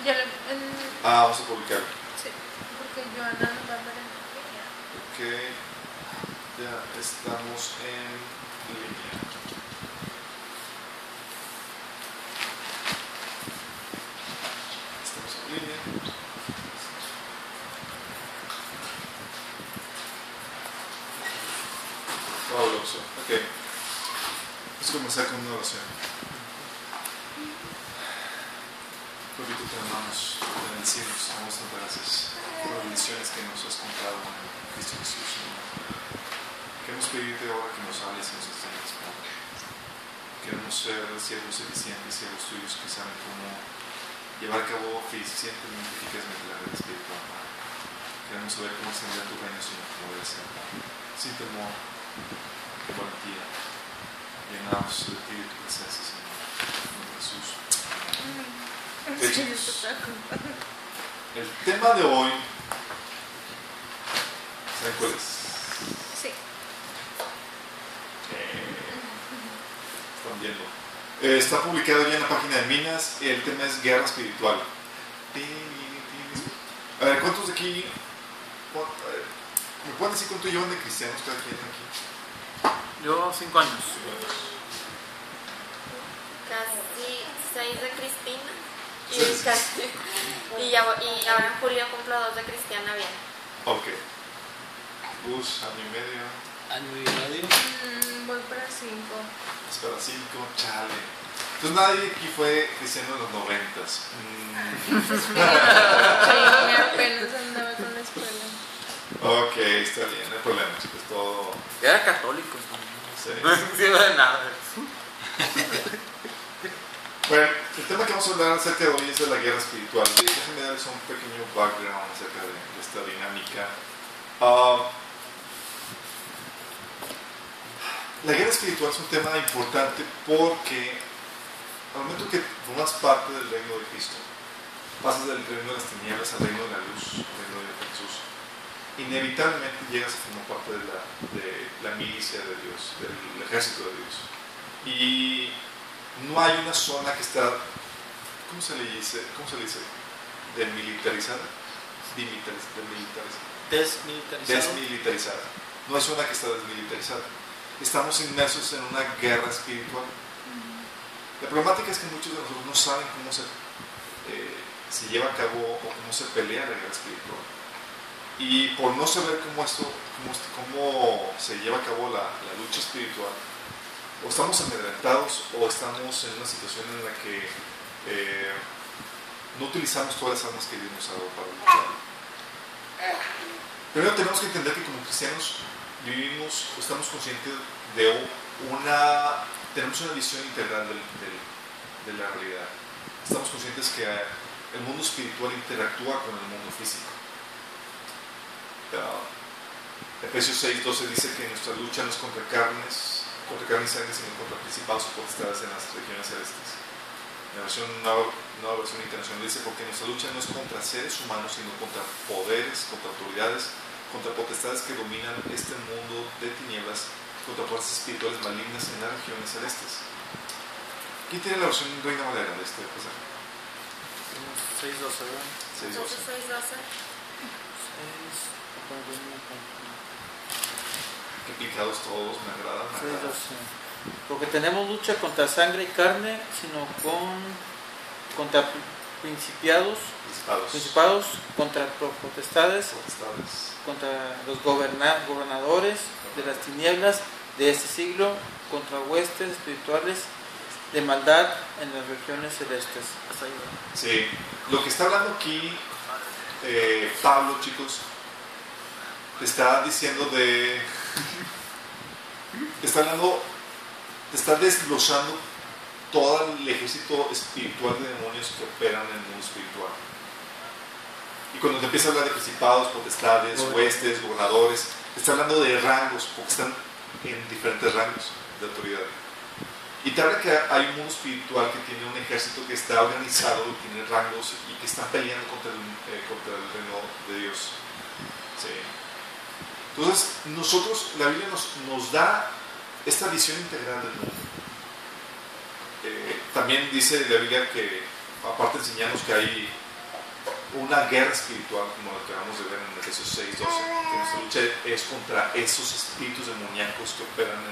Ya le, vamos a publicarlo. sí, porque Joana nos va a ver en línea. Ok, ya estamos en línea. Estamos en línea. Fabuloso. Ok. Vamos a comenzar con una oración. Papito, te amamos, te bendecimos, te damos tantas gracias por las bendiciones que nos has comprado en Cristo Jesús, Señor. Queremos pedirte ahora que nos hables y nos enseñes, Padre. Queremos ser siervos eficientes, siervos tuyos que saben cómo llevar a cabo eficientemente, eficazmente la vida espiritual, Padre. Queremos saber cómo extender tu reino, Señor, como debe ser, Padre. Sin temor, con valentía, llenados de ti y de tu presencia, Señor. En nombre de Jesús. Chicos, el tema de hoy, ¿saben cuál es? Sí. Están viendo. Está publicado ya en la página de Minas. El tema es guerra espiritual. A ver, ¿cuántos de aquí me pueden decir cuánto llevan de cristianos cada quien aquí? Yo 5 años. Casi 6 de Cristina. Y ahora en julio cumplo 2 de Cristiana bien. Ok. Bus, año y medio. Año y medio. Voy para 5. Es para 5, chale. Entonces nadie aquí fue cristiano en los 90s. Sí, apenas andaba con la escuela. Ok, está bien, no hay problema, chicos. Todo. Era católico. Sí. No entiendo de nada. Bueno, el tema que vamos a hablar acerca de hoy es de la guerra espiritual. Déjenme darles un pequeño background acerca de esta dinámica. La guerra espiritual es un tema importante porque al momento que formas parte del reino de Cristo, pasas del reino de las tinieblas al reino de la luz, al reino de Jesús, inevitablemente llegas a formar parte de la milicia de Dios, del ejército de Dios. Y no hay una zona que está, ¿cómo se le dice? Desmilitarizada. Desmilitarizada. No hay zona que está desmilitarizada. Estamos inmersos en una guerra espiritual. La problemática es que muchos de nosotros no saben cómo se lleva a cabo o cómo se pelea la guerra espiritual. Y por no saber cómo se lleva a cabo la lucha espiritual, o estamos amedrentados o estamos en una situación en la que no utilizamos todas las armas que Dios nos ha dado para luchar. Primero tenemos que entender que como cristianos estamos conscientes de tenemos una visión integral de la realidad. Estamos conscientes que el mundo espiritual interactúa con el mundo físico. Efesios 6:12 dice que nuestra lucha no es contra carne y sangre, sino contra principados y potestades en las regiones celestes. En la nueva versión internacional dice: porque nuestra lucha no es contra seres humanos, sino contra poderes, contra autoridades, contra potestades que dominan este mundo de tinieblas, contra fuerzas espirituales malignas en las regiones celestes. ¿Quién tiene la versión Reina Valera de este pasaje? 6:12, ¿verdad? 6:12. Qué picados todos, me agradan. 6:12. Porque tenemos lucha contra sangre y carne, sino contra principados, contra potestades, contra los gobernadores de las tinieblas de este siglo, contra huestes espirituales de maldad en las regiones celestes. Hasta ahí, ¿verdad? Sí, lo que está hablando aquí Pablo, chicos, te está diciendo te está desglosando todo el ejército espiritual de demonios que operan en el mundo espiritual. Y cuando te empieza a hablar de principados, potestades, huestes, gobernadores, te está hablando de rangos, porque están en diferentes rangos de autoridad. Y te habla que hay un mundo espiritual que tiene un ejército que está organizado y tiene rangos y que están peleando contra el reino de Dios. Sí. Entonces, la Biblia nos da esta visión integral del mundo. También dice la Biblia que, aparte de enseñarnos que hay una guerra espiritual, como lo que acabamos de ver en Efesios 6:12, que nuestra lucha es contra esos espíritus demoníacos que operan en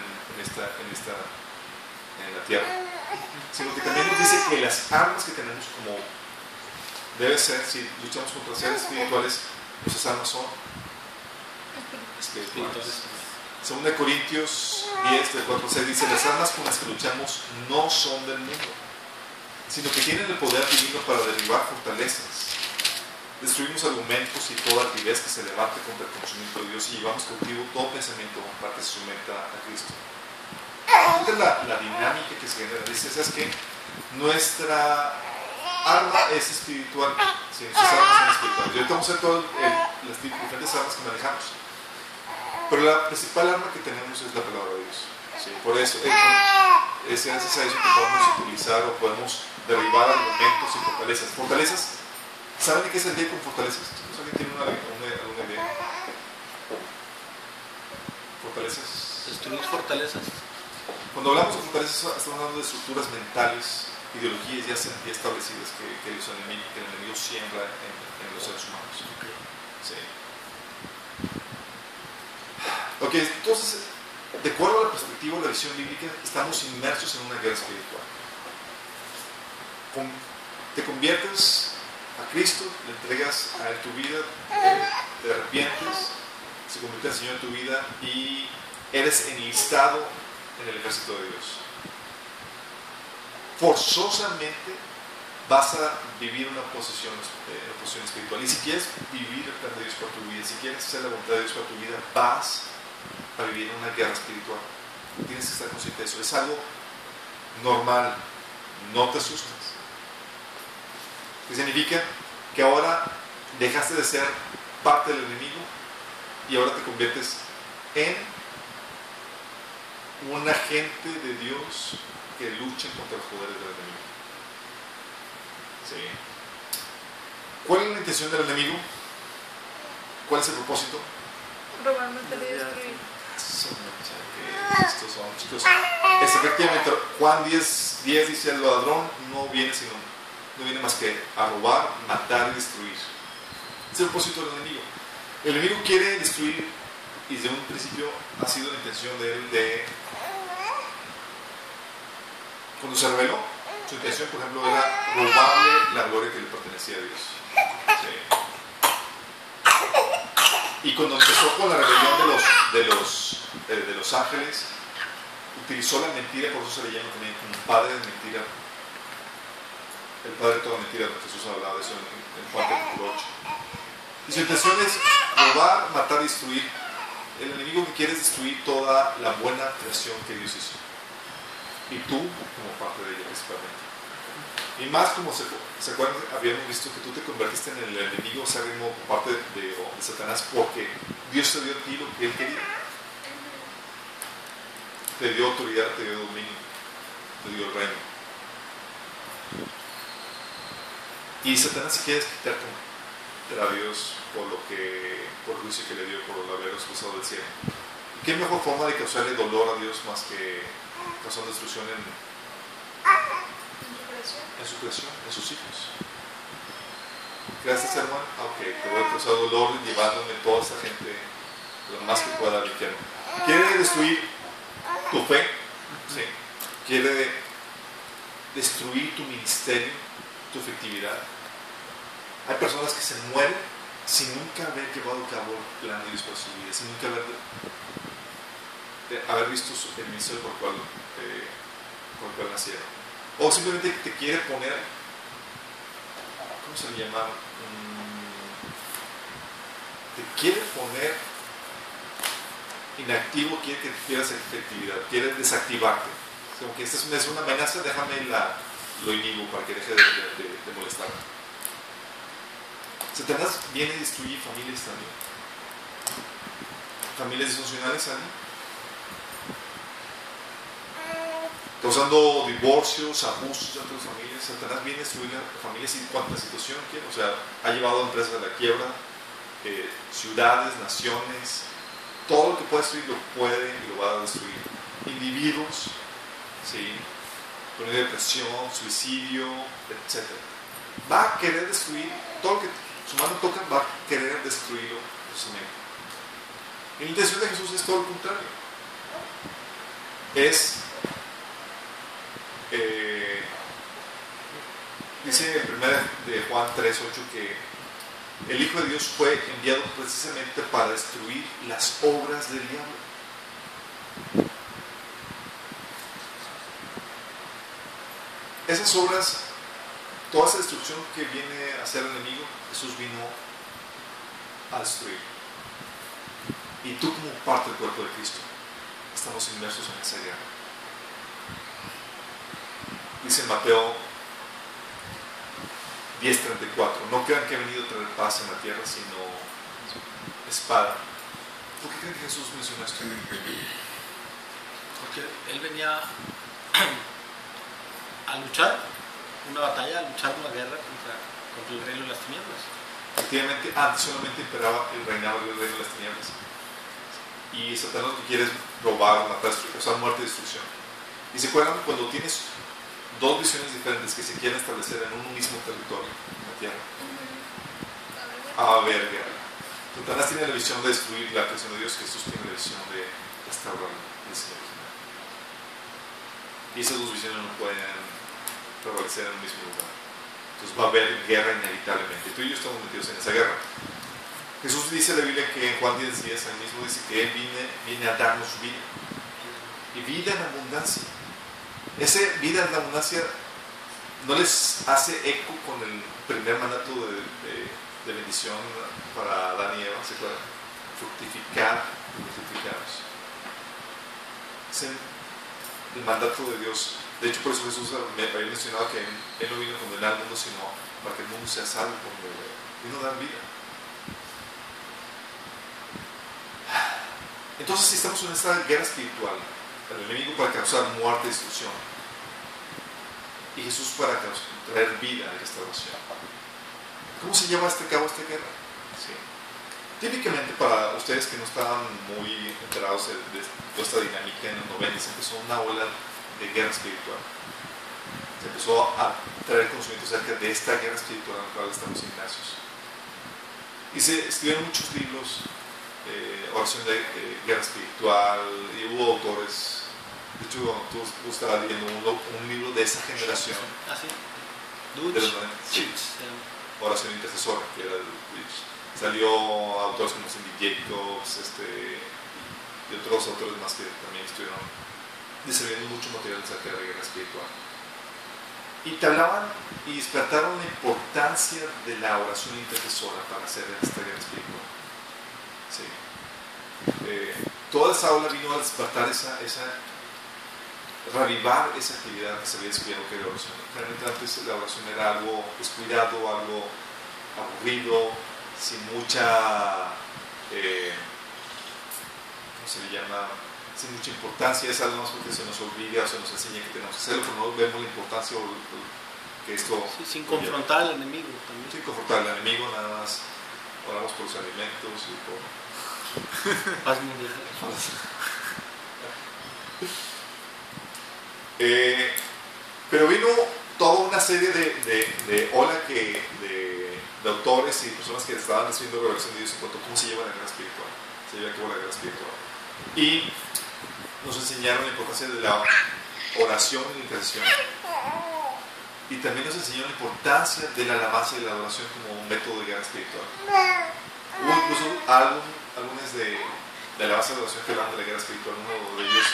la tierra, sino que también nos dice que las armas que tenemos, como debe ser, si luchamos contra seres espirituales, nuestras armas son espirituales. Según de Corintios 10, del 4 al 6, dice: las armas con las que luchamos no son del mundo, sino que tienen el poder divino para derribar fortalezas. Destruimos argumentos y toda altivez que se levante contra el conocimiento de Dios, y llevamos cautivo todo pensamiento para que se someta a Cristo. Esta es la dinámica que se genera. Dice: ¿sabes qué? Nuestra arma es espiritual. Sí, nuestras armas son espirituales. Y ahorita vamos a ver todas las diferentes armas que manejamos. Pero la principal arma que tenemos es la palabra de Dios. Sí, por eso es gracias a eso que podemos utilizar o podemos derribar argumentos y fortalezas. Fortalezas, ¿saben de qué es el día con fortalezas? ¿Alguien tiene alguna idea? Fortalezas. Destruir fortalezas. Cuando hablamos de fortalezas, estamos hablando de estructuras mentales, ideologías ya establecidas que el enemigo siembra en los seres humanos. Sí. Ok, entonces, de acuerdo a la perspectiva de la visión bíblica, estamos inmersos en una guerra espiritual. Te conviertes a Cristo, le entregas a Él tu vida, te arrepientes, se convierte el Señor en tu vida y eres enlistado en el ejército de Dios. Forzosamente vas a vivir una posición espiritual. Y si quieres vivir el plan de Dios para tu vida, si quieres hacer la voluntad de Dios para tu vida, vas a vivir en una guerra espiritual. Tienes que estar consciente de eso. Es algo normal. No te asustes. ¿Qué significa? Que ahora dejaste de ser parte del enemigo y ahora te conviertes en un agente de Dios que lucha contra los poderes del enemigo. Sí. ¿Cuál es la intención del enemigo? ¿Cuál es el propósito? Robar, matar y destruir. Estos son, chicos. Efectivamente, Juan 10 dice: el ladrón no viene más que a robar, matar y destruir. Es el propósito del enemigo. El enemigo quiere destruir, y desde un principio ha sido la intención de él cuando se rebeló, su intención, por ejemplo, era robarle la gloria que le pertenecía a Dios. Sí. Y cuando empezó con la rebelión de los ángeles, utilizó la mentira, por eso se le llama también como padre de mentira. El padre de toda mentira, Jesús hablaba de eso en Juan capítulo 8. Y su intención es robar, matar y destruir. El enemigo que quiere es destruir toda la buena creación que Dios hizo. Y tú como parte de ella principalmente. Y más, como se acuerdan, habíamos visto que tú te convertiste en el enemigo, o sea, como parte de Satanás, porque Dios te dio a ti lo que Él quería. Te dio autoridad, te dio dominio, te dio el reino. Y Satanás se quiere quitar contra Dios por el juicio que le dio por haber expulsado del cielo. ¿Y qué mejor forma de causarle dolor a Dios más que causar destrucción en su creación, en sus hijos? Gracias, hermano. Ok, te voy a causar dolor llevándome toda esa gente lo más que pueda al infierno. Quiere destruir tu fe, sí. Quiere destruir tu ministerio, tu efectividad. Hay personas que se mueren sin nunca haber llevado a cabo el plan de Dios para su vida, sin nunca haber visto el ministerio por el cual nacieron. O simplemente te quiere poner, ¿cómo se le llama? Te quiere poner inactivo, quiere que pierdas efectividad, quiere desactivarte. Como que esta es una amenaza, déjame lo inhibo para que deje de molestarme. Satanás viene a destruir familias también. Familias disfuncionales también. Causando divorcios, abusos entre las familias. Satanás viene a destruir familias en cuanta situación quiere. O sea, ha llevado a empresas a la quiebra, ciudades, naciones. Todo lo que puede destruir lo puede y lo va a destruir. Individuos, ¿sí? Con depresión, suicidio, etc. Va a querer destruir todo lo que su mano toca, va a querer destruirlo precisamente. Y la intención de Jesús es todo lo contrario. Dice en 1 de Juan 3:8 que el Hijo de Dios fue enviado precisamente para destruir las obras del diablo. Esas obras, toda esa destrucción que viene a hacer el enemigo, Jesús vino a destruir. Y tú, como parte del cuerpo de Cristo, estamos inmersos en esa guerra. Dice Mateo 10:34, no crean que he venido a traer paz en la tierra, sino espada. ¿Por qué creen que Jesús mencionó esto? Porque él venía a luchar una batalla, a luchar una guerra contra el reino de las tinieblas. Efectivamente, antes solamente reinaba el reino de las tinieblas. Y Satanás lo que quiere es robar, matar, causar muerte y destrucción. Y se acuerdan cuando tienes dos visiones diferentes que se quieren establecer en un mismo territorio, en la tierra. A ver, guerra. Satanás tiene la visión de destruir la creación de Dios, Jesús tiene la visión de restaurar el Señor. Y esas dos visiones no pueden prevalecer en un mismo lugar. Entonces va a haber guerra inevitablemente. Tú y yo estamos metidos en esa guerra. Jesús dice en la Biblia que en Juan 10:10 él mismo dice que Él viene a darnos vida. Y vida en abundancia. Esa vida en abundancia no les hace eco con el primer mandato de bendición para Adán y Eva, ¿se acuerdan? Fructificar, multiplicaros. Es el mandato de Dios. De hecho, por eso Jesús había mencionado que Él no vino a condenar al mundo, sino para que el mundo sea salvo, vino a dar vida. Entonces, si estamos en esta guerra espiritual, el enemigo para causar muerte y destrucción, y Jesús para traer vida y restauración. ¿Cómo se lleva a cabo esta guerra? Sí. Típicamente, para ustedes que no estaban muy enterados de toda esta dinámica, en los 90 se empezó una ola de guerra espiritual. Se empezó a traer conocimiento acerca de esta guerra espiritual en la cual estamos inmersos. Y se escribieron muchos libros, oración de guerra espiritual, y hubo autores. De hecho, tú estabas leyendo un libro de esa generación. ¿Ah, sí? De los 90. Sí. Oración intercesora, que era el Dutch. Salió autores como Cindy Jacobs, y otros autores más que también estuvieron desarrollando mucho material acerca de la guerra espiritual. Y te hablaban y despertaron la importancia de la oración intercesora para hacer esta guerra espiritual. Sí. Toda esa ola vino a despertar reavivar esa actividad que se había descuidado que era la oración. Realmente antes la oración era algo descuidado, algo aburrido, sin mucha ¿cómo se le llama? Sin mucha importancia. Es algo más porque se nos olvida o se nos enseña que tenemos que hacerlo, pero no vemos la importancia que esto sí, sin confrontar al enemigo también. Sin confrontar al enemigo, nada más oramos por los alimentos y por paz mundial. Pero vino toda una serie de ola de autores y personas que estaban recibiendo revelación de Dios en cuanto a cómo se lleva la guerra espiritual. Se lleva a cabo la guerra espiritual. Y nos enseñaron la importancia de la oración y la intercesión. Y también nos enseñaron la importancia de la alabanza y la adoración como un método de guerra espiritual. Hubo incluso álbumes de alabanza y adoración que hablan de la guerra espiritual. Uno de ellos,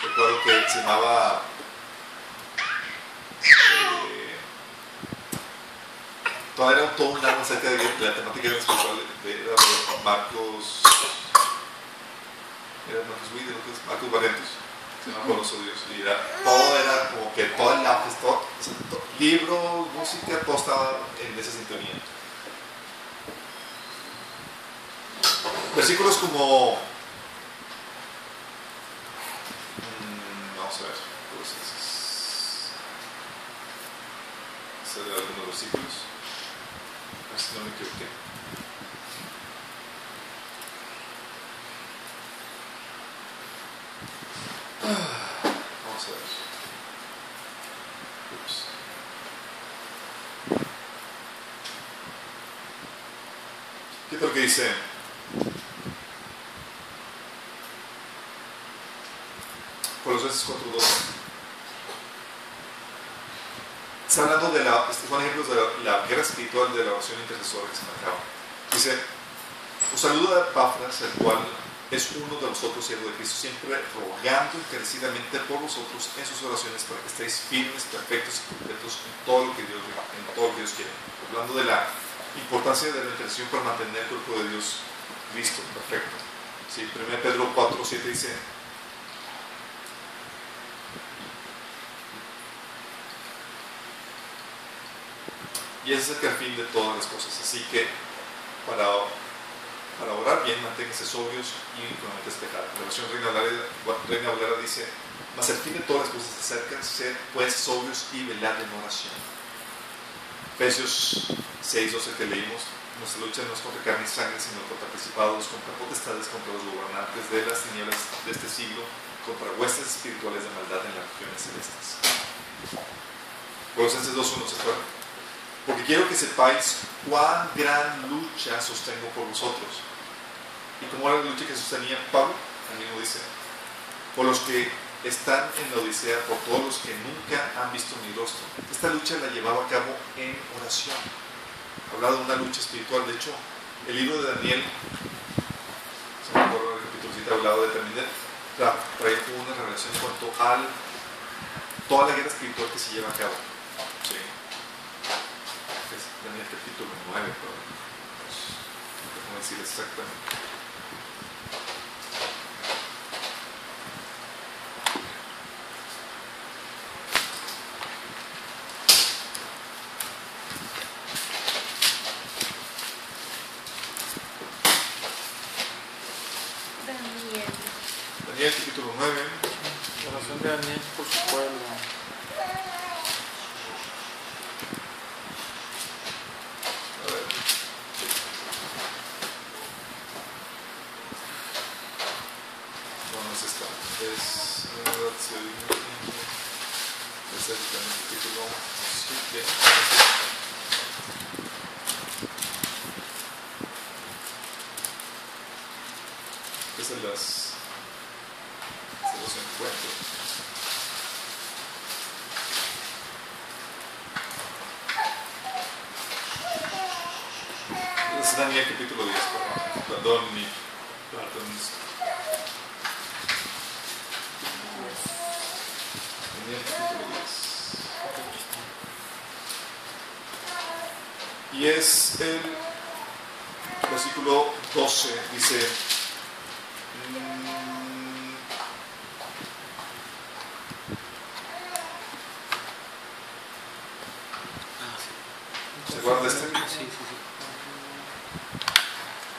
recuerdo que se llamaba todavía era todo un álbum acerca de la temática de la espiritual de Marcos Marcos Barrientos, se llama Coloso Dios, y todo era como que todo el libro, música, todo estaba en esa sintonía. Versículos como vamos a ver hacer algunos versículos, a ver si no me equivoqué. Vamos a ver. Ups. que dice. Colosenses 4:12. Está hablando de son ejemplos de la guerra espiritual de la oración intercesora que se marcaba. Dice: os saluda Epafras, el cual es uno de vosotros, siervo de Cristo, siempre rogando encarecidamente por vosotros en sus oraciones para que estéis firmes, perfectos y completos en todo lo que Dios quiere. Hablando de la importancia de la intercesión para mantener el cuerpo de Dios listo, perfecto. Sí, 1 Pedro 4:7 dice: y ese es el fin de todas las cosas. Así que para orar bien, manténganse sobrios y únicamente despejados. La versión Reina Valera dice: mas el fin de todas las cosas se acerca, ser pues sobrios y velad en oración. Efesios 6:12 que leímos: nuestra lucha no es contra carne y sangre, sino contra principados, contra potestades, contra los gobernantes de las tinieblas de este siglo, contra huestes espirituales de maldad en las regiones celestes. Colosenses 2:1, ¿se acuerdan? Porque quiero que sepáis cuán gran lucha sostengo por vosotros. ¿Y cómo era la lucha que sostenía Pablo? Él mismo dice: por los que están en la Odisea, por todos los que nunca han visto mi rostro. Esta lucha la llevaba a cabo en oración. Hablaba de una lucha espiritual. De hecho, el libro de Daniel, se me acuerdo el capítulo 7, hablaba de terminar, traía una revelación en cuanto a toda la guerra espiritual que se lleva a cabo. Sí. Es Daniel capítulo 9, pero no decir exactamente. Daniel capítulo 9. La oración de Daniel por su pueblo. No es esta. Es el capítulo 7. Es en los encuentros. Es Daniel capítulo 10, perdón, mi Daniel capítulo 10. Y es el versículo 12, dice: ¿se acuerdan de este?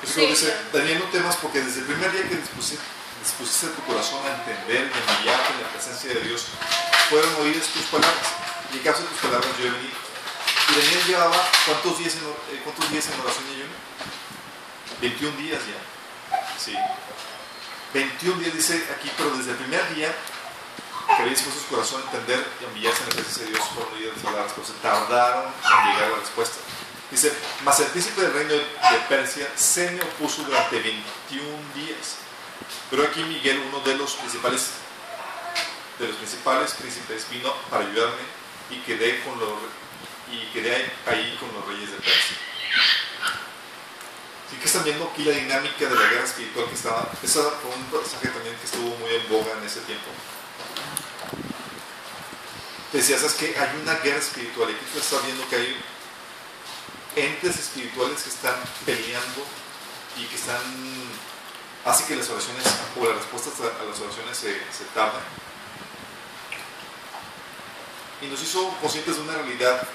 Sí. Dice: Daniel, no temas, porque desde el primer día que dispusiste tu corazón a entender y enviarte en la presencia de Dios, fueron oídas tus palabras, y a causa de tus palabras yo he venido. Y Daniel llevaba ¿cuántos días en oración y ayuno? 21 días ya. Sí. 21 días dice aquí, pero desde el primer día que había dispuesto su corazón a entender y enviarse en la presencia de Dios, fueron oídas las palabras, pero se tardaron en llegar a la respuesta. Dice: mas el príncipe del reino de Persia se me opuso durante 21 días. Pero aquí Miguel, uno de los principales príncipes, vino para ayudarme y quedé ahí con los reyes de Persia. Así que están viendo aquí la dinámica de la guerra espiritual que estaba. Ese fue un pasaje también que estuvo muy en boga en ese tiempo. Decía: ¿sabes qué? Hay una guerra espiritual. Y aquí tú estás viendo que hay entes espirituales que están peleando y que hace que las oraciones o las respuestas a las oraciones se tarden. Y nos hizo conscientes de una realidad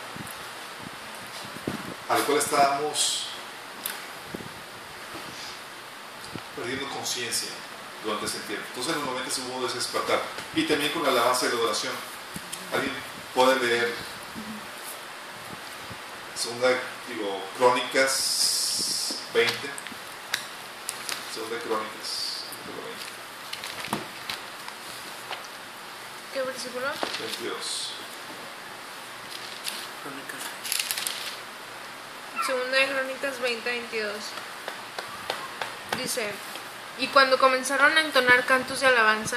a la cual estábamos perdiendo conciencia durante ese tiempo. Entonces en los momentos hubo desespertar. Y también con la alabanza y la adoración. ¿Alguien puede leer Crónicas 20? Segunda Crónicas 20. ¿Qué versículo? 22. Segunda de Crónicas 20, 22. Dice: y cuando comenzaron a entonar cantos de alabanza,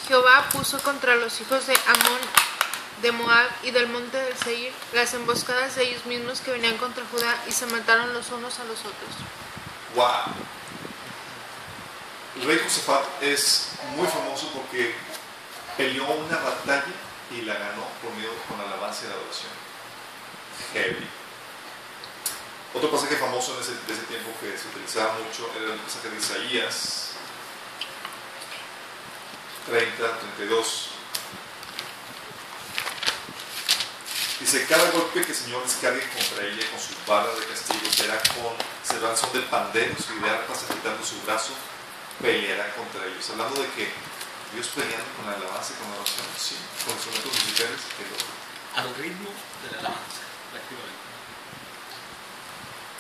Jehová puso contra los hijos de Amón, de Moab y del monte del Seir las emboscadas de ellos mismos que venían contra Judá, y se mataron los unos a los otros. ¡Wow! El rey Josafat es muy famoso porque peleó una batalla y la ganó por medio con alabanza y la adoración. Heavy. Otro pasaje famoso de ese tiempo que se utilizaba mucho era el pasaje de Isaías 30-32. Dice: cada golpe que el Señor descargue contra ella con sus varas de castigo será son de panderos y de arpas, agitando su brazo, peleará contra ellos. Hablando de que Dios peleando con la alabanza y con la oración, sí, con instrumentos musicales, al ritmo de la alabanza, prácticamente.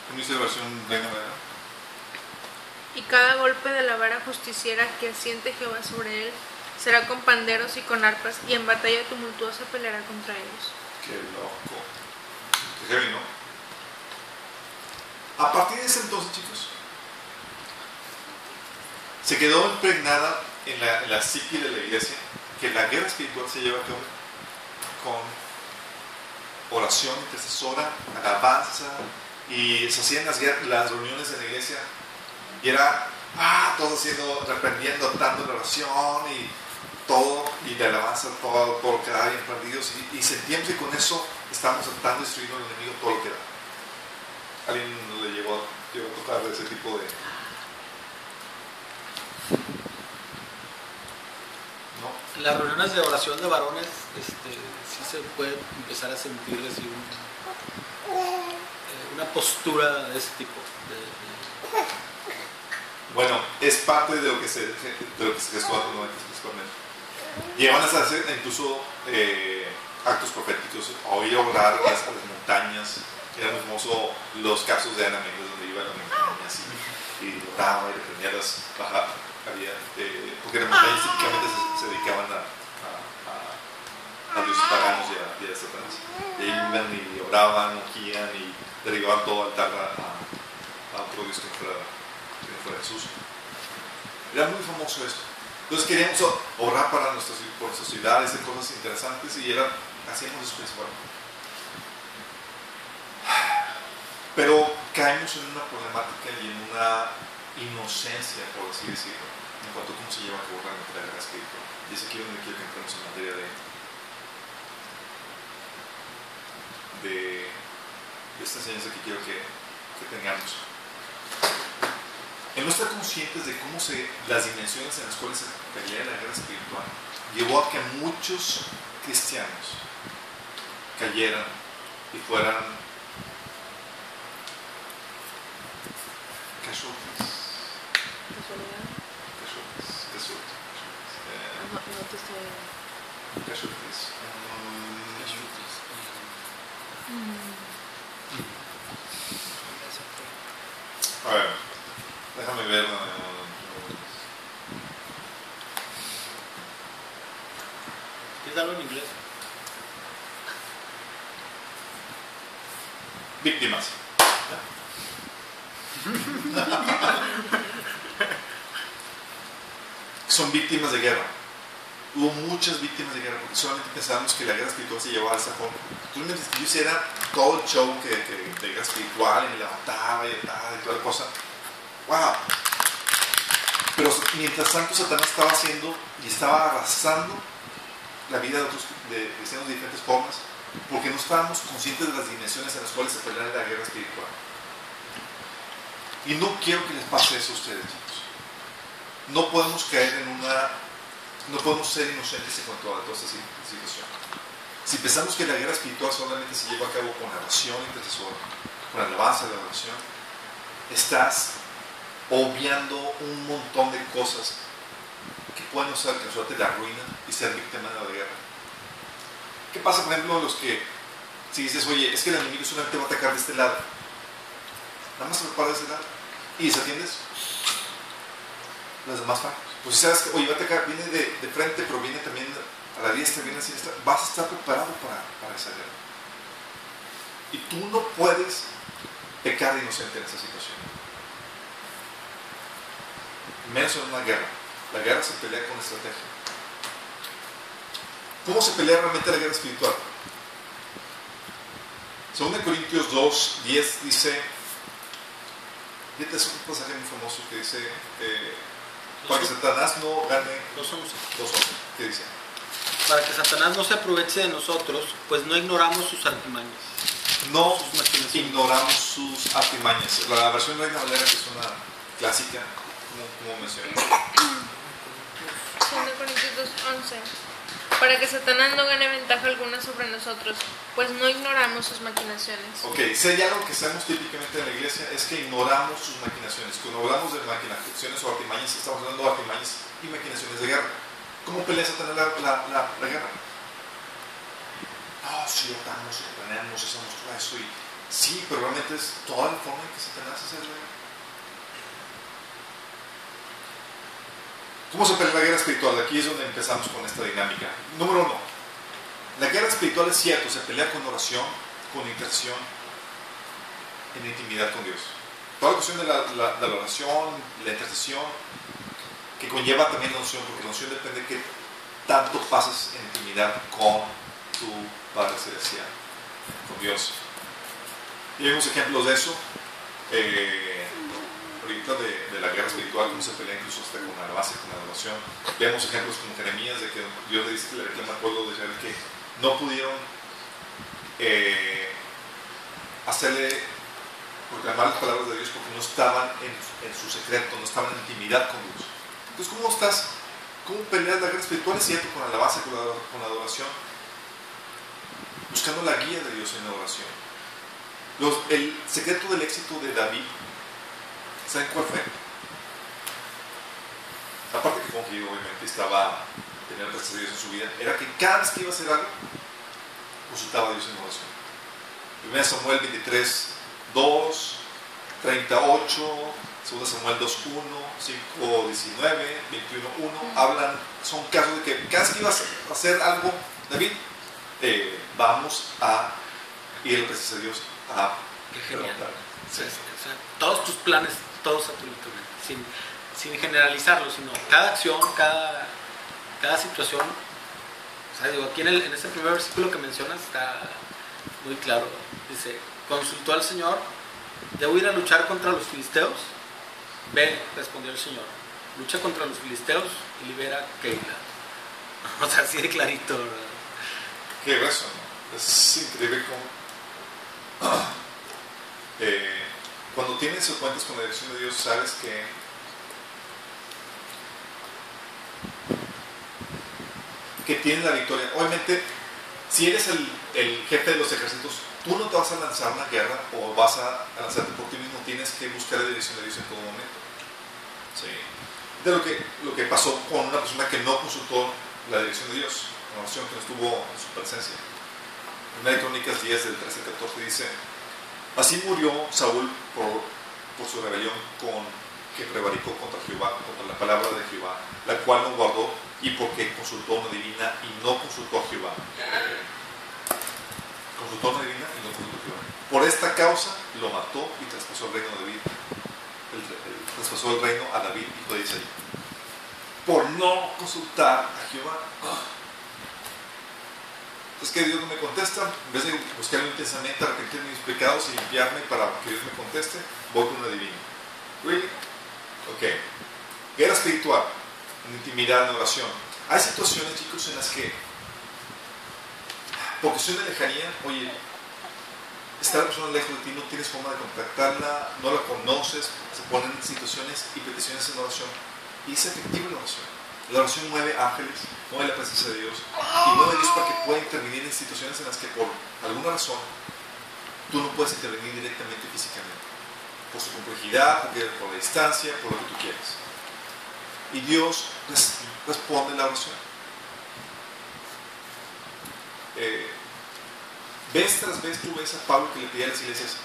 ¿Cómo dice la versión Reina Valera? Y cada golpe de la vara justiciera que asiente Jehová sobre él será con panderos y con arpas, y en batalla tumultuosa peleará contra ellos. Qué loco. Qué heavy, ¿no? A partir de ese entonces, chicos, se quedó impregnada en la psique de la iglesia que la guerra espiritual se lleva a cabo con oración intercesora, alabanza, y se hacían las reuniones en la iglesia y era todos haciendo, reprendiendo, dando la oración y todo, y de alabanza todo lo que da, bien perdidos, y sentíamos que con eso estamos tratando de destruir al enemigo todo lo que da. ¿Alguien le llegó a tocar de ese tipo de...? ¿No? Las reuniones de oración de varones, sí se puede empezar a sentir así una postura de ese tipo. Bueno, es parte de lo que se gestó a los 90 principalmente. Llevan a hacer incluso actos proféticos, a oír orar a las montañas. Era muy famoso los casos de Ana Méndez, donde iban a las montañas y oraba y reprendía las bajadas. Porque las montañas típicamente se dedicaban a dioses paganos y a Satanás. Y ahí iban y oraban, ungían y derribaban todo altar a otro dios que no fuera Jesús. Era muy famoso esto. Entonces queríamos orar por nuestras ciudades, hacer cosas interesantes, y hacíamos eso principalmente. Pero caemos en una problemática y en una inocencia, por así decirlo, en cuanto a cómo se lleva a cabo realmente la guerra espiritual. Y es aquí donde quiero que entremos en materia de esta enseñanza que quiero que tengamos. El no estar conscientes de cómo las dimensiones en las cuales se pelea la guerra espiritual llevó a que muchos cristianos cayeran y fueran casualties. A ver, déjame ver. ¿Quieres algo en inglés? Víctimas. Son víctimas de guerra. Hubo muchas víctimas de guerra porque solamente pensábamos que la guerra espiritual se llevaba al sajón. Realmente yo hiciera todo el show de guerra espiritual y me levantaba y toda la cosa. ¡Wow! Pero mientras tanto Satanás estaba haciendo y estaba arrasando la vida de otros cristianos de diferentes formas, porque no estábamos conscientes de las dimensiones en las cuales se pelea la guerra espiritual. Y no quiero que les pase eso a ustedes, chicos. No podemos caer no podemos ser inocentes en cuanto a toda esta situación. Si pensamos que la guerra espiritual solamente se lleva a cabo con la oración intercesora, con la alabanza de la oración, estás obviando un montón de cosas que pueden usar que causarte la ruina y ser víctima de la guerra. ¿Qué pasa, por ejemplo, si dices, oye, es que el enemigo solamente va a atacar de este lado? Nada más se prepara de ese lado y desatiendes las demás partes. Pues si sabes que, oye, va a atacar, viene de frente, pero viene también a la diestra, viene a la siniestra, vas a estar preparado para esa guerra. Y tú no puedes pecar de inocente en esa situación. menos en una guerra. La guerra se pelea con estrategia. ¿Cómo se pelea realmente la guerra espiritual? 2 Corintios 2, 10 dice, fíjate, es un pasaje muy famoso que dice, para que Satanás no gane 2:11. ¿Qué dice? Para que Satanás no se aproveche de nosotros, pues no ignoramos sus artimañas. No ignoramos sus artimañas. La versión de Reina Valera, que es una clásica, como mencioné. 2 Corintios 2:11. Para que Satanás no gane ventaja alguna sobre nosotros, pues no ignoramos sus maquinaciones. Ok, si hay algo que hacemos típicamente en la iglesia es que ignoramos sus maquinaciones. Cuando hablamos de maquinaciones o artimañas, estamos hablando de artimañas y maquinaciones de guerra. ¿Cómo pelea Satanás la guerra? No, sí, atamos, planeamos, hacemos todo eso. Sí, pero realmente es toda la forma en que Satanás hace la guerra. ¿Cómo se pelea la guerra espiritual? Aquí es donde empezamos con esta dinámica. Número 1. La guerra espiritual es cierto, se pelea con oración, con intercesión, en intimidad con Dios. Toda la cuestión de la oración, la intercesión, que conlleva también la unción, porque la unción depende de qué tanto pases en intimidad con tu Padre Celestial, con Dios. Y vemos ejemplos de eso. Ahorita de la guerra espiritual, cómo se pelea incluso hasta con la base, con la adoración. Vemos ejemplos como Jeremías, de que Dios le dice que le reclama al pueblo de Israel que no pudieron hacerle proclamar las palabras de Dios porque no estaban en su secreto, no estaban en intimidad con Dios. Entonces, ¿cómo peleas la guerra espiritual? Es cierto, con la alabanza, con la adoración, buscando la guía de Dios en la oración. El secreto del éxito de David, ¿saben cuál fue? Aparte que confió, obviamente, tenía el resto de Dios en su vida, era que cada vez que iba a hacer algo, consultaba a Dios en oración. 1 Samuel 23, 2, 38, 2 Samuel 2, 1, 5, 19, 21, 1, son casos de que cada vez que iba a hacer algo, David, vamos a ir gracias a Dios a preguntar. Sí. O sea, todos tus planes, todos absolutamente, sin generalizarlo, sino cada acción, cada situación. O sea, digo, aquí en este primer versículo que mencionas está muy claro. Dice, consultó al Señor, ¿debo ir a luchar contra los filisteos? Ven, respondió el Señor, lucha contra los filisteos y libera a Keila. O sea, así de clarito, ¿verdad? Qué grueso, ¿no? Es increíble cómo cuando tienes o cuentas con la dirección de Dios, sabes que tienes la victoria. Obviamente, si eres el jefe de los ejércitos, tú no te vas a lanzar una guerra o vas a lanzarte por ti mismo, tienes que buscar la dirección de Dios en todo momento. Sí. De lo que pasó con una persona que no consultó la dirección de Dios, una oración que no estuvo en su presencia. En 1 Crónicas 10, del 13 al 14 dice: así murió Saúl por su rebelión que prevaricó contra Jehová, contra la palabra de Jehová, la cual no guardó, y porque consultó una divina y no consultó a Jehová. Consultó una divina y no consultó a Jehová. Por esta causa lo mató y traspasó el reino a David. Traspasó el reino a David, hijo de Isaí. Por no consultar a Jehová. Es que Dios no me contesta, en vez de buscarlo intensamente, arrepentirme de mis pecados y limpiarme para que Dios me conteste, voy con una divina. ¿Really? Ok. Guerra espiritual, en intimidad, en oración. Hay situaciones, chicos, en las que, por cuestión de lejanía, oye, está la persona lejos de ti, no tienes forma de contactarla, no la conoces, se ponen situaciones y peticiones en oración, y es efectiva la oración. La oración mueve ángeles, mueve la presencia de Dios, y mueve a Dios para que pueda intervenir en situaciones en las que por alguna razón tú no puedes intervenir directamente físicamente, por su complejidad, por la distancia, por lo que tú quieras. Y Dios responde la oración. Vez tras vez tú ves a Pablo que le pedía a las iglesias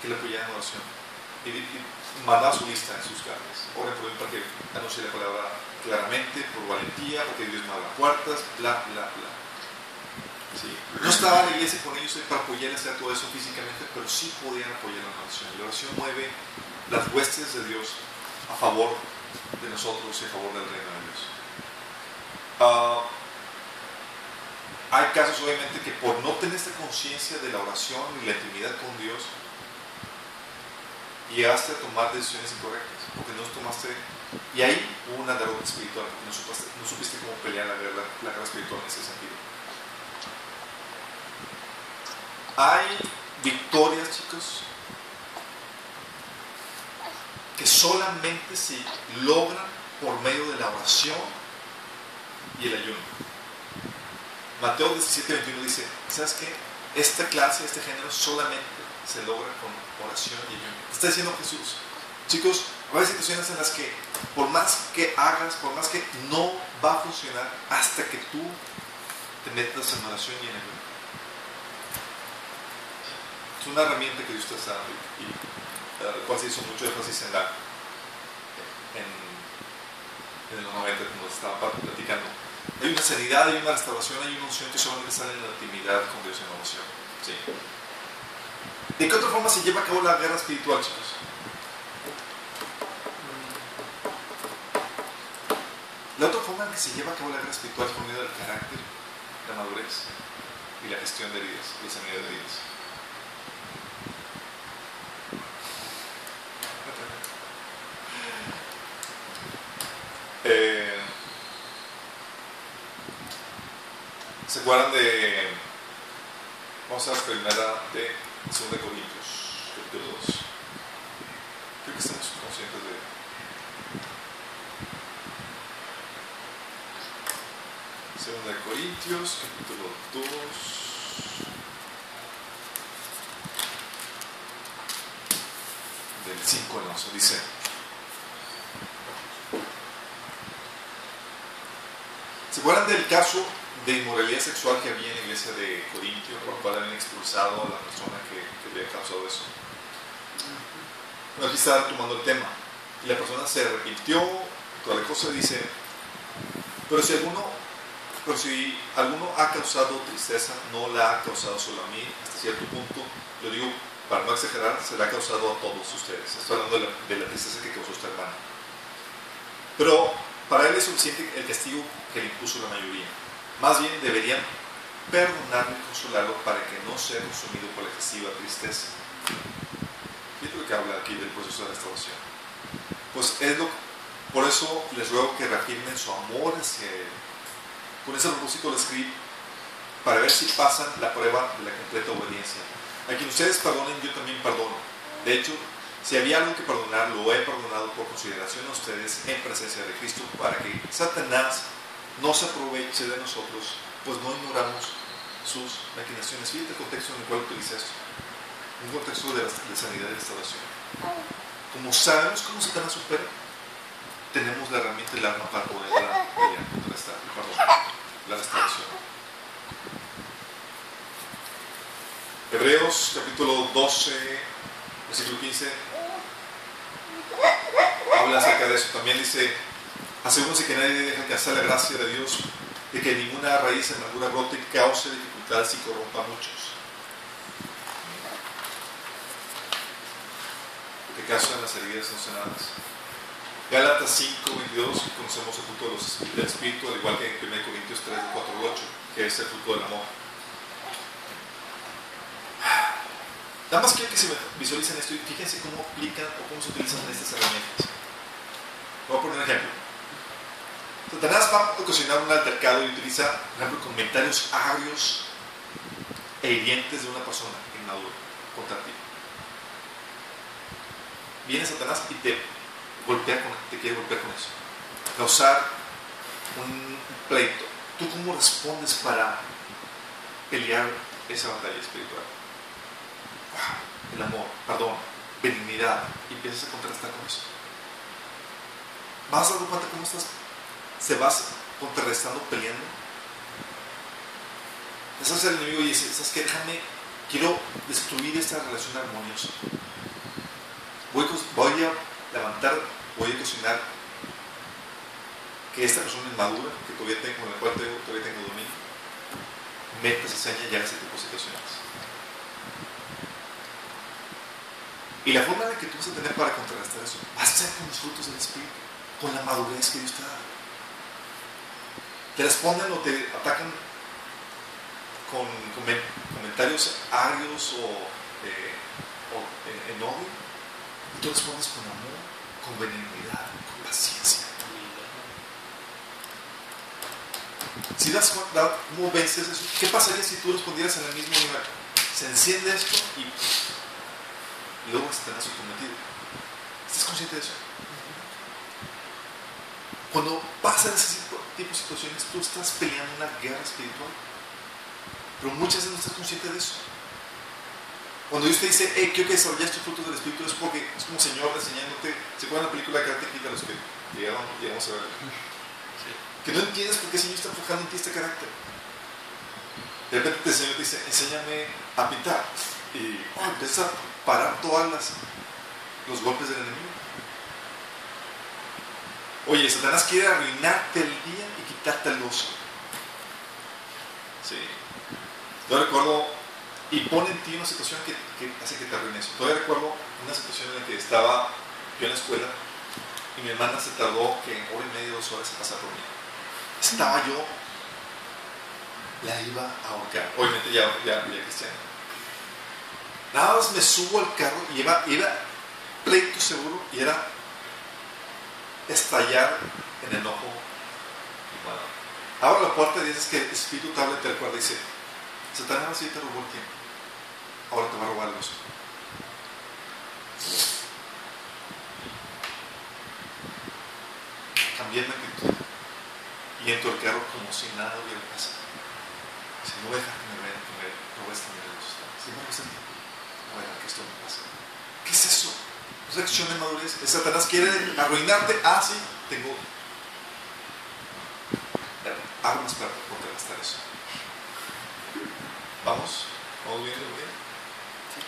que le apoyaran en oración, y mandaba su lista en sus cartas. Oren por mí para que anuncie la palabra claramente, por valentía, porque Dios me abra puertas, bla, bla, bla. ¿Sí? No estaba la iglesia con ellos para apoyar a hacer todo eso físicamente, pero sí podían apoyar en la oración. La oración mueve las huestes de Dios a favor de nosotros y a favor del reino de Dios. Hay casos obviamente que por no tener esta conciencia de la oración y la intimidad con Dios, llegaste a tomar decisiones incorrectas, porque no tomaste, y ahí hubo una derrota espiritual, porque no supiste cómo pelear la guerra espiritual en ese sentido. Hay victorias, chicos, que solamente se logran por medio de la oración y el ayuno. Mateo 17:21 dice, ¿sabes qué? Esta clase, este género solamente se logra con oración y ayuno. Está diciendo Jesús. Chicos, va a haber situaciones en las que por más que hagas, por más que no va a funcionar hasta que tú te metas en oración y en ayuno. Es una herramienta que Dios te está dando y al cual se hizo mucho énfasis en los 90 cuando estaba platicando. Hay una sanidad, hay una restauración, hay una unción que solamente sale en la intimidad con Dios en oración. ¿Sí? ¿De qué otra forma se lleva a cabo la guerra espiritual, chicos? La otra forma en que se lleva a cabo la guerra espiritual es por medio del carácter, la madurez y la gestión de heridas, la sanidad de heridas. ¿Se acuerdan de? Vamos a la primera de 2 Corintios, capítulo 2. Creo que estamos conscientes de. Segunda de Corintios, capítulo 2. Del 5 al 11, dice. ¿Se acuerdan del caso de inmoralidad sexual que había en la iglesia de Corintio, por lo cual habían expulsado a la persona que había causado eso? Bueno, aquí está tomando el tema. Y la persona se arrepintió, toda la cosa, dice, pero si alguno ha causado tristeza, no la ha causado solo a mí, hasta cierto punto, lo digo para no exagerar, se la ha causado a todos ustedes. Estoy hablando de la tristeza que causó esta hermana. Pero para él es suficiente el castigo que le impuso la mayoría. Más bien deberían perdonarlo y consolarlo para que no sea consumido por la excesiva tristeza. Fíjate lo que habla aquí del proceso de restauración. Pues por eso les ruego que reafirmen su amor hacia él. Con ese propósito lo escribí para ver si pasan la prueba de la completa obediencia. A quien ustedes perdonen, yo también perdono. De hecho, si había algo que perdonar, lo he perdonado por consideración a ustedes en presencia de Cristo, para que Satanás no se aproveche de nosotros, pues no ignoramos sus maquinaciones. Fíjate el contexto en el cual utiliza esto. Un contexto de sanidad y restauración. Como sabemos cómo Satanás opera, tenemos la herramienta y el arma para poder contrarrestar la restauración. Hebreos capítulo 12, versículo 15, habla acerca de eso. También dice: asegúrense que nadie deje alcanzar la gracia de Dios, de que ninguna raíz de amargura brote y cause dificultades y corrompa a muchos. Que causan las heridas no sanadas. Gálatas 5:22, conocemos el fruto del Espíritu, al igual que en 1 Corintios 3, 4 y 8, que es el fruto del amor. Nada más quiero que se visualicen esto y fíjense cómo aplican o cómo se utilizan estas herramientas. Voy a poner un ejemplo. Satanás va a ocasionar un altercado y utiliza, por ejemplo, comentarios agrios e hirientes de una persona inmadura contra ti. Viene Satanás y te quiere golpear con eso. Causar un pleito. ¿Tú cómo respondes para pelear esa batalla espiritual? El amor, perdón, benignidad, y empiezas a contrastar con eso. ¿Vas a dar cuenta cómo se vas contrarrestando, peleando? Ese es el enemigo y dice: ¿sabes qué? Quiero destruir esta relación armoniosa. Voy a levantar, voy a cocinar que esta persona inmadura, que todavía tengo, con la cual todavía tengo dominio, meta cizaña y haga ese tipo de situaciones. Y la forma en la que tú vas a tener para contrarrestar eso va a ser con los frutos del Espíritu. con la madurez que Dios te da. Te responden o te atacan con comentarios agrios o en odio, y tú respondes con amor, con benignidad, con paciencia. Si das cuenta cómo vences eso, ¿qué pasaría si tú respondieras en el mismo nivel? Se enciende esto y luego Satanás su cometido. ¿Estás consciente de eso? Cuando pasan ese tipo de situaciones, tú estás peleando una guerra espiritual, pero muchas veces no estás consciente de eso. Cuando Dios te dice, hey, quiero que desarrolles tus frutos del Espíritu, es porque es como Señor enseñándote. ¿Se acuerdan la película de Karate Kid, a los que llegamos a ver? Sí. Que no entiendes por qué el Señor está forjando en ti este carácter. De repente el Señor te dice, enséñame a pintar. Y empieza a parar todos los golpes del enemigo. Oye, Satanás quiere arruinarte el día y quitarte el gozo. Sí. Yo recuerdo, y pone en ti una situación que hace que te arruines. Todavía recuerdo una situación en la que estaba yo en la escuela y mi hermana se tardó que hora y media, 2 horas en pasar por mí. Estaba yo, la iba a ahorcar. Obviamente ya cristiana. Nada más me subo al carro y iba pleito seguro y era estallar en enojo. Bueno, abro la puerta y dices que el Espíritu te habla y te recuerda y dice, Satanás sí te robó el tiempo, ahora te va a robar el gozo. Cambié mi actitud y entro al carro como si nada hubiera pasado. Si no voy a dejar que me vean, que me robes también el gozo. Si no me gusta el tiempo, no voy a dejar que esto me pase. ¿Qué es eso? Es reacción de madurez. Satanás quiere arruinarte. Sí, tengo armas para contrarrestar eso. ¿Vamos bien? Sí.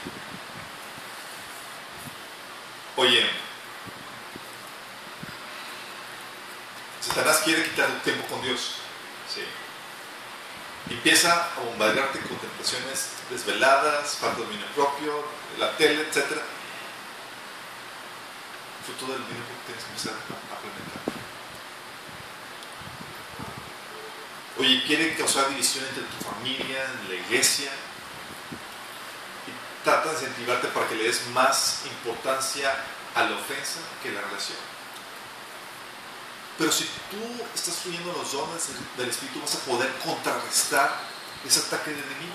Oye, Satanás quiere quitar tu tiempo con Dios. Sí. Empieza a bombardearte con tentaciones desveladas, falta de dominio propio, la tele, etc. Fruto del dominio propio tienes que empezar a implementar. Oye, quiere causar división entre tu familia, en la iglesia, y trata de incentivarte para que le des más importancia a la ofensa que a la relación. Pero si tú estás fluyendo los dones del Espíritu, vas a poder contrarrestar ese ataque del enemigo.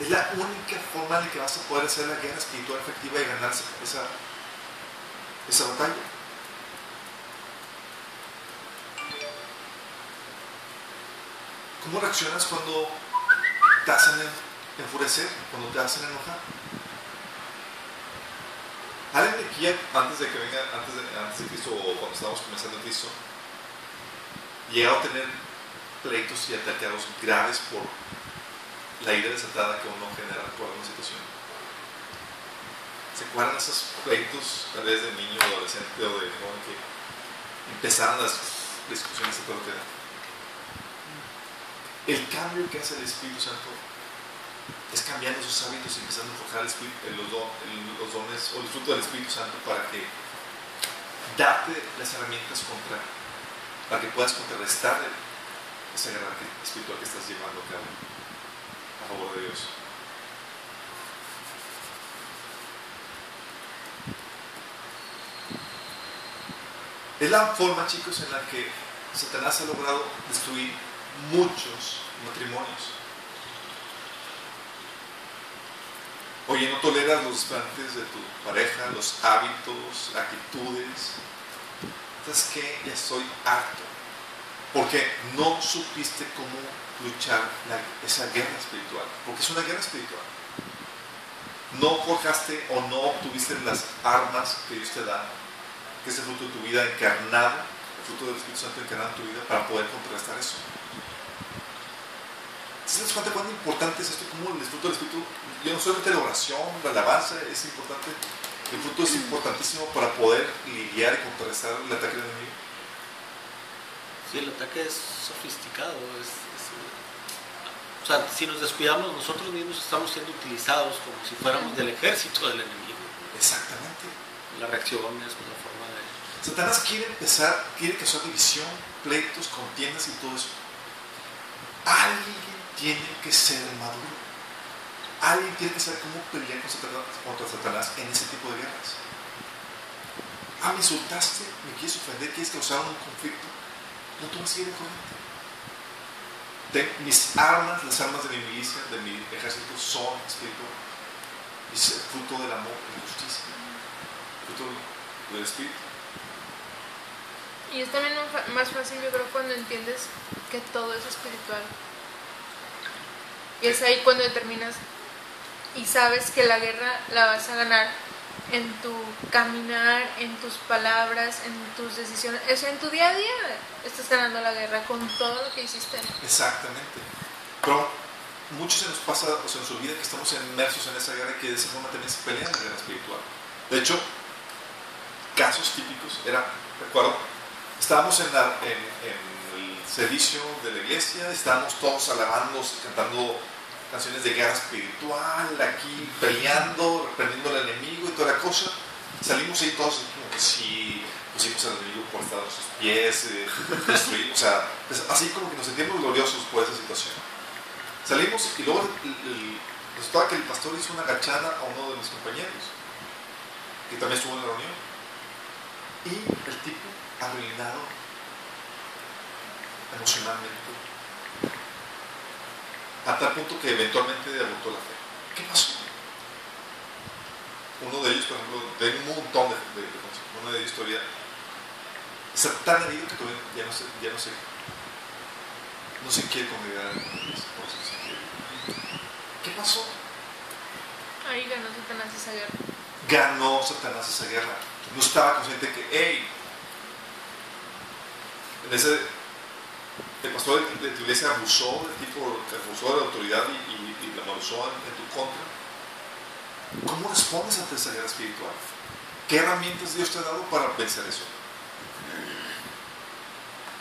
Es la única forma en la que vas a poder hacer la guerra espiritual efectiva y ganar esa batalla. ¿Cómo reaccionas cuando te hacen enfurecer, cuando te hacen enojar? ¿Alguien de aquí, antes de que venga, antes de Cristo, o cuando estábamos comenzando en Cristo, llegado a tener pleitos y atacados graves por la ira desatada que uno genera por alguna situación? ¿Se acuerdan esos pleitos, tal vez de niño, adolescente o de joven, que empezaron las discusiones de todo lo que era? El cambio que hace el Espíritu Santo es cambiando sus hábitos y empezando a forjar los dones o el fruto del Espíritu Santo para que darte las herramientas para que puedas contrarrestar esa guerra espiritual que estás llevando a cabo a favor de Dios. Es la forma, chicos, en la que Satanás ha logrado destruir muchos matrimonios. Oye, no toleras los desplantes de tu pareja, los hábitos, actitudes. ¿Sabes qué? Ya estoy harto. Porque no supiste cómo luchar esa guerra espiritual. Porque es una guerra espiritual. No forjaste o no obtuviste las armas que Dios te da, que es el fruto de tu vida encarnado, el fruto del Espíritu Santo encarnado en tu vida, para poder contrarrestar eso. ¿Se das cuenta cuán importante es esto? Como el fruto del Espíritu, yo no solamente la oración, la alabanza es importante, el fruto es importantísimo para poder lidiar y contrarrestar el ataque del enemigo. Sí, el ataque es sofisticado. O sea, si nos descuidamos, nosotros mismos estamos siendo utilizados como si fuéramos del ejército del enemigo. Exactamente. las reacciones, con la forma de... Satanás quiere causar división, pleitos, contiendas y todo eso. Alguien tiene que ser el maduro. Alguien tiene que saber cómo pelear contra Satanás en ese tipo de guerras. Me insultaste, me quieres ofender, quieres causar un conflicto. No te vas a ir de corriente. Mis armas, las armas de mi milicia, de mi ejército, son espirituales. Es el fruto del amor y la justicia. El fruto del espíritu. Y es también más fácil, yo creo, cuando entiendes que todo es espiritual. Y es ahí cuando determinas y sabes que la guerra la vas a ganar en tu caminar, en tus palabras, en tus decisiones. O sea, en tu día a día estás ganando la guerra con todo lo que hiciste. Exactamente. Pero mucho se nos pasa, o se nos olvida que estamos inmersos en esa guerra y que de esa forma también se pelea la guerra espiritual. De hecho, casos típicos recuerdo, estábamos en el servicio de la iglesia, estábamos todos alabando, cantando canciones de guerra espiritual, aquí peleando, reprendiendo al enemigo y toda la cosa. Salimos ahí todos como que sí, pusimos al enemigo por estar a sus pies, destruir, o sea, así como que nos sentimos gloriosos por esa situación. Salimos y luego resultaba que el pastor hizo una agachada a uno de mis compañeros, que también estuvo en la reunión, y el tipo arruinado emocionalmente, a tal punto que eventualmente agotó la fe. ¿Qué pasó? Uno de ellos, por ejemplo, de un montón de uno de ellos todavía está tan herido que todavía ya no se quiere congregar. ¿Qué pasó? Ahí ganó Satanás esa guerra. Ganó Satanás esa guerra. No estaba consciente que, el pastor de tu iglesia abusó del tipo, abusó de la autoridad y la abusó en tu contra. ¿Cómo respondes ante esa guerra espiritual? ¿Qué herramientas Dios te ha dado para vencer eso?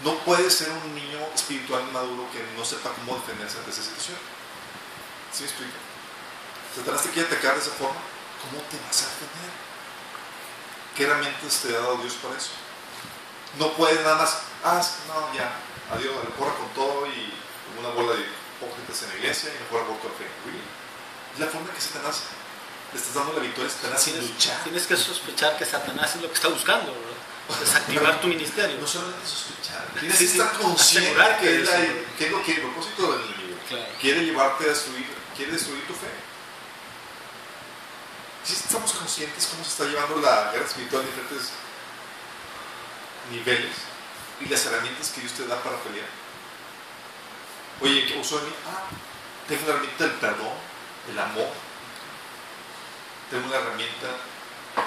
No puedes ser un niño espiritual maduro que no sepa cómo defenderse ante esa situación. ¿Sí me explico? Satanás te quiere atacar de esa forma. ¿Cómo te vas a defender? ¿Qué herramientas te ha dado Dios para eso? No puedes nada más, no, ya, adiós, le porra con todo y como una bola de hipócritas en la iglesia y mejor aborto al fe. Es la forma que Satanás le estás dando la victoria a Satanás sin luchar. Tienes que sospechar que Satanás es lo que está buscando, ¿verdad? Desactivar tu ministerio. No solamente sospechar, tienes que estar consciente que es lo que el propósito del enemigo. Claro. Quiere llevarte a destruir, quiere destruir tu fe. Si estamos conscientes cómo se está llevando la guerra espiritual en diferentes niveles y las herramientas que Dios te da para pelear. Oye, ¿qué uso de mí? Tengo una herramienta del perdón, del amor. Tengo una herramienta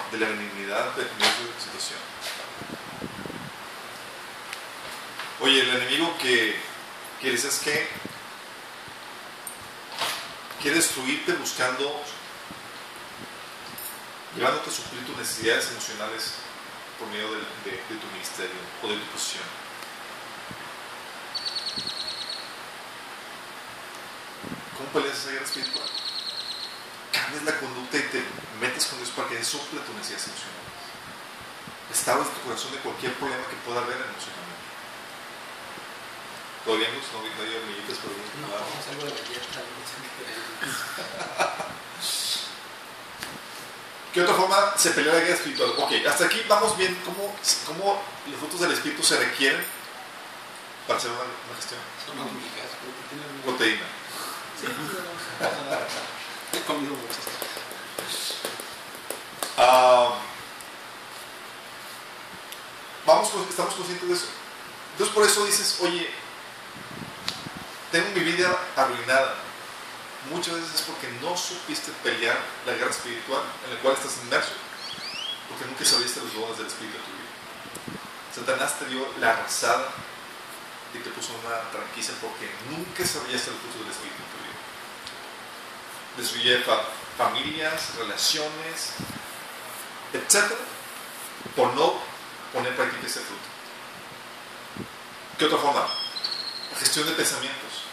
de la benignidad, de la situación. Oye, el enemigo que dices que quiere destruirte buscando, llevándote a suplir tus necesidades emocionales por medio de tu ministerio o de tu posición. ¿Cómo peleas esa guerra espiritual? Cambias la conducta y te metes con Dios para que Él suple tus necesidades emocionales. Restauras tu corazón de cualquier problema que pueda haber emocionalmente. ¿Todo bien, Luz? No hay hormiguitas, pero no, vamos a algo de galleta. ¿Qué otra forma se pelea la guerra espiritual? Ok, hasta aquí vamos viendo cómo los frutos del espíritu se requieren para hacer una gestión. Son hormigas, porque tienen proteína. Sí, no pasa nada. He comido muchas. Estamos conscientes de eso. Entonces por eso dices, oye, tengo mi vida arruinada. Muchas veces es porque no supiste pelear la guerra espiritual en la cual estás inmerso, porque nunca sabiste los dones del espíritu en tu vida. Satanás te dio la arrasada y te puso una tranquiza porque nunca sabías el fruto del espíritu en tu vida. Destruye familias, relaciones, etc., por no poner en práctica ese fruto. ¿Qué otra forma? Gestión de pensamientos.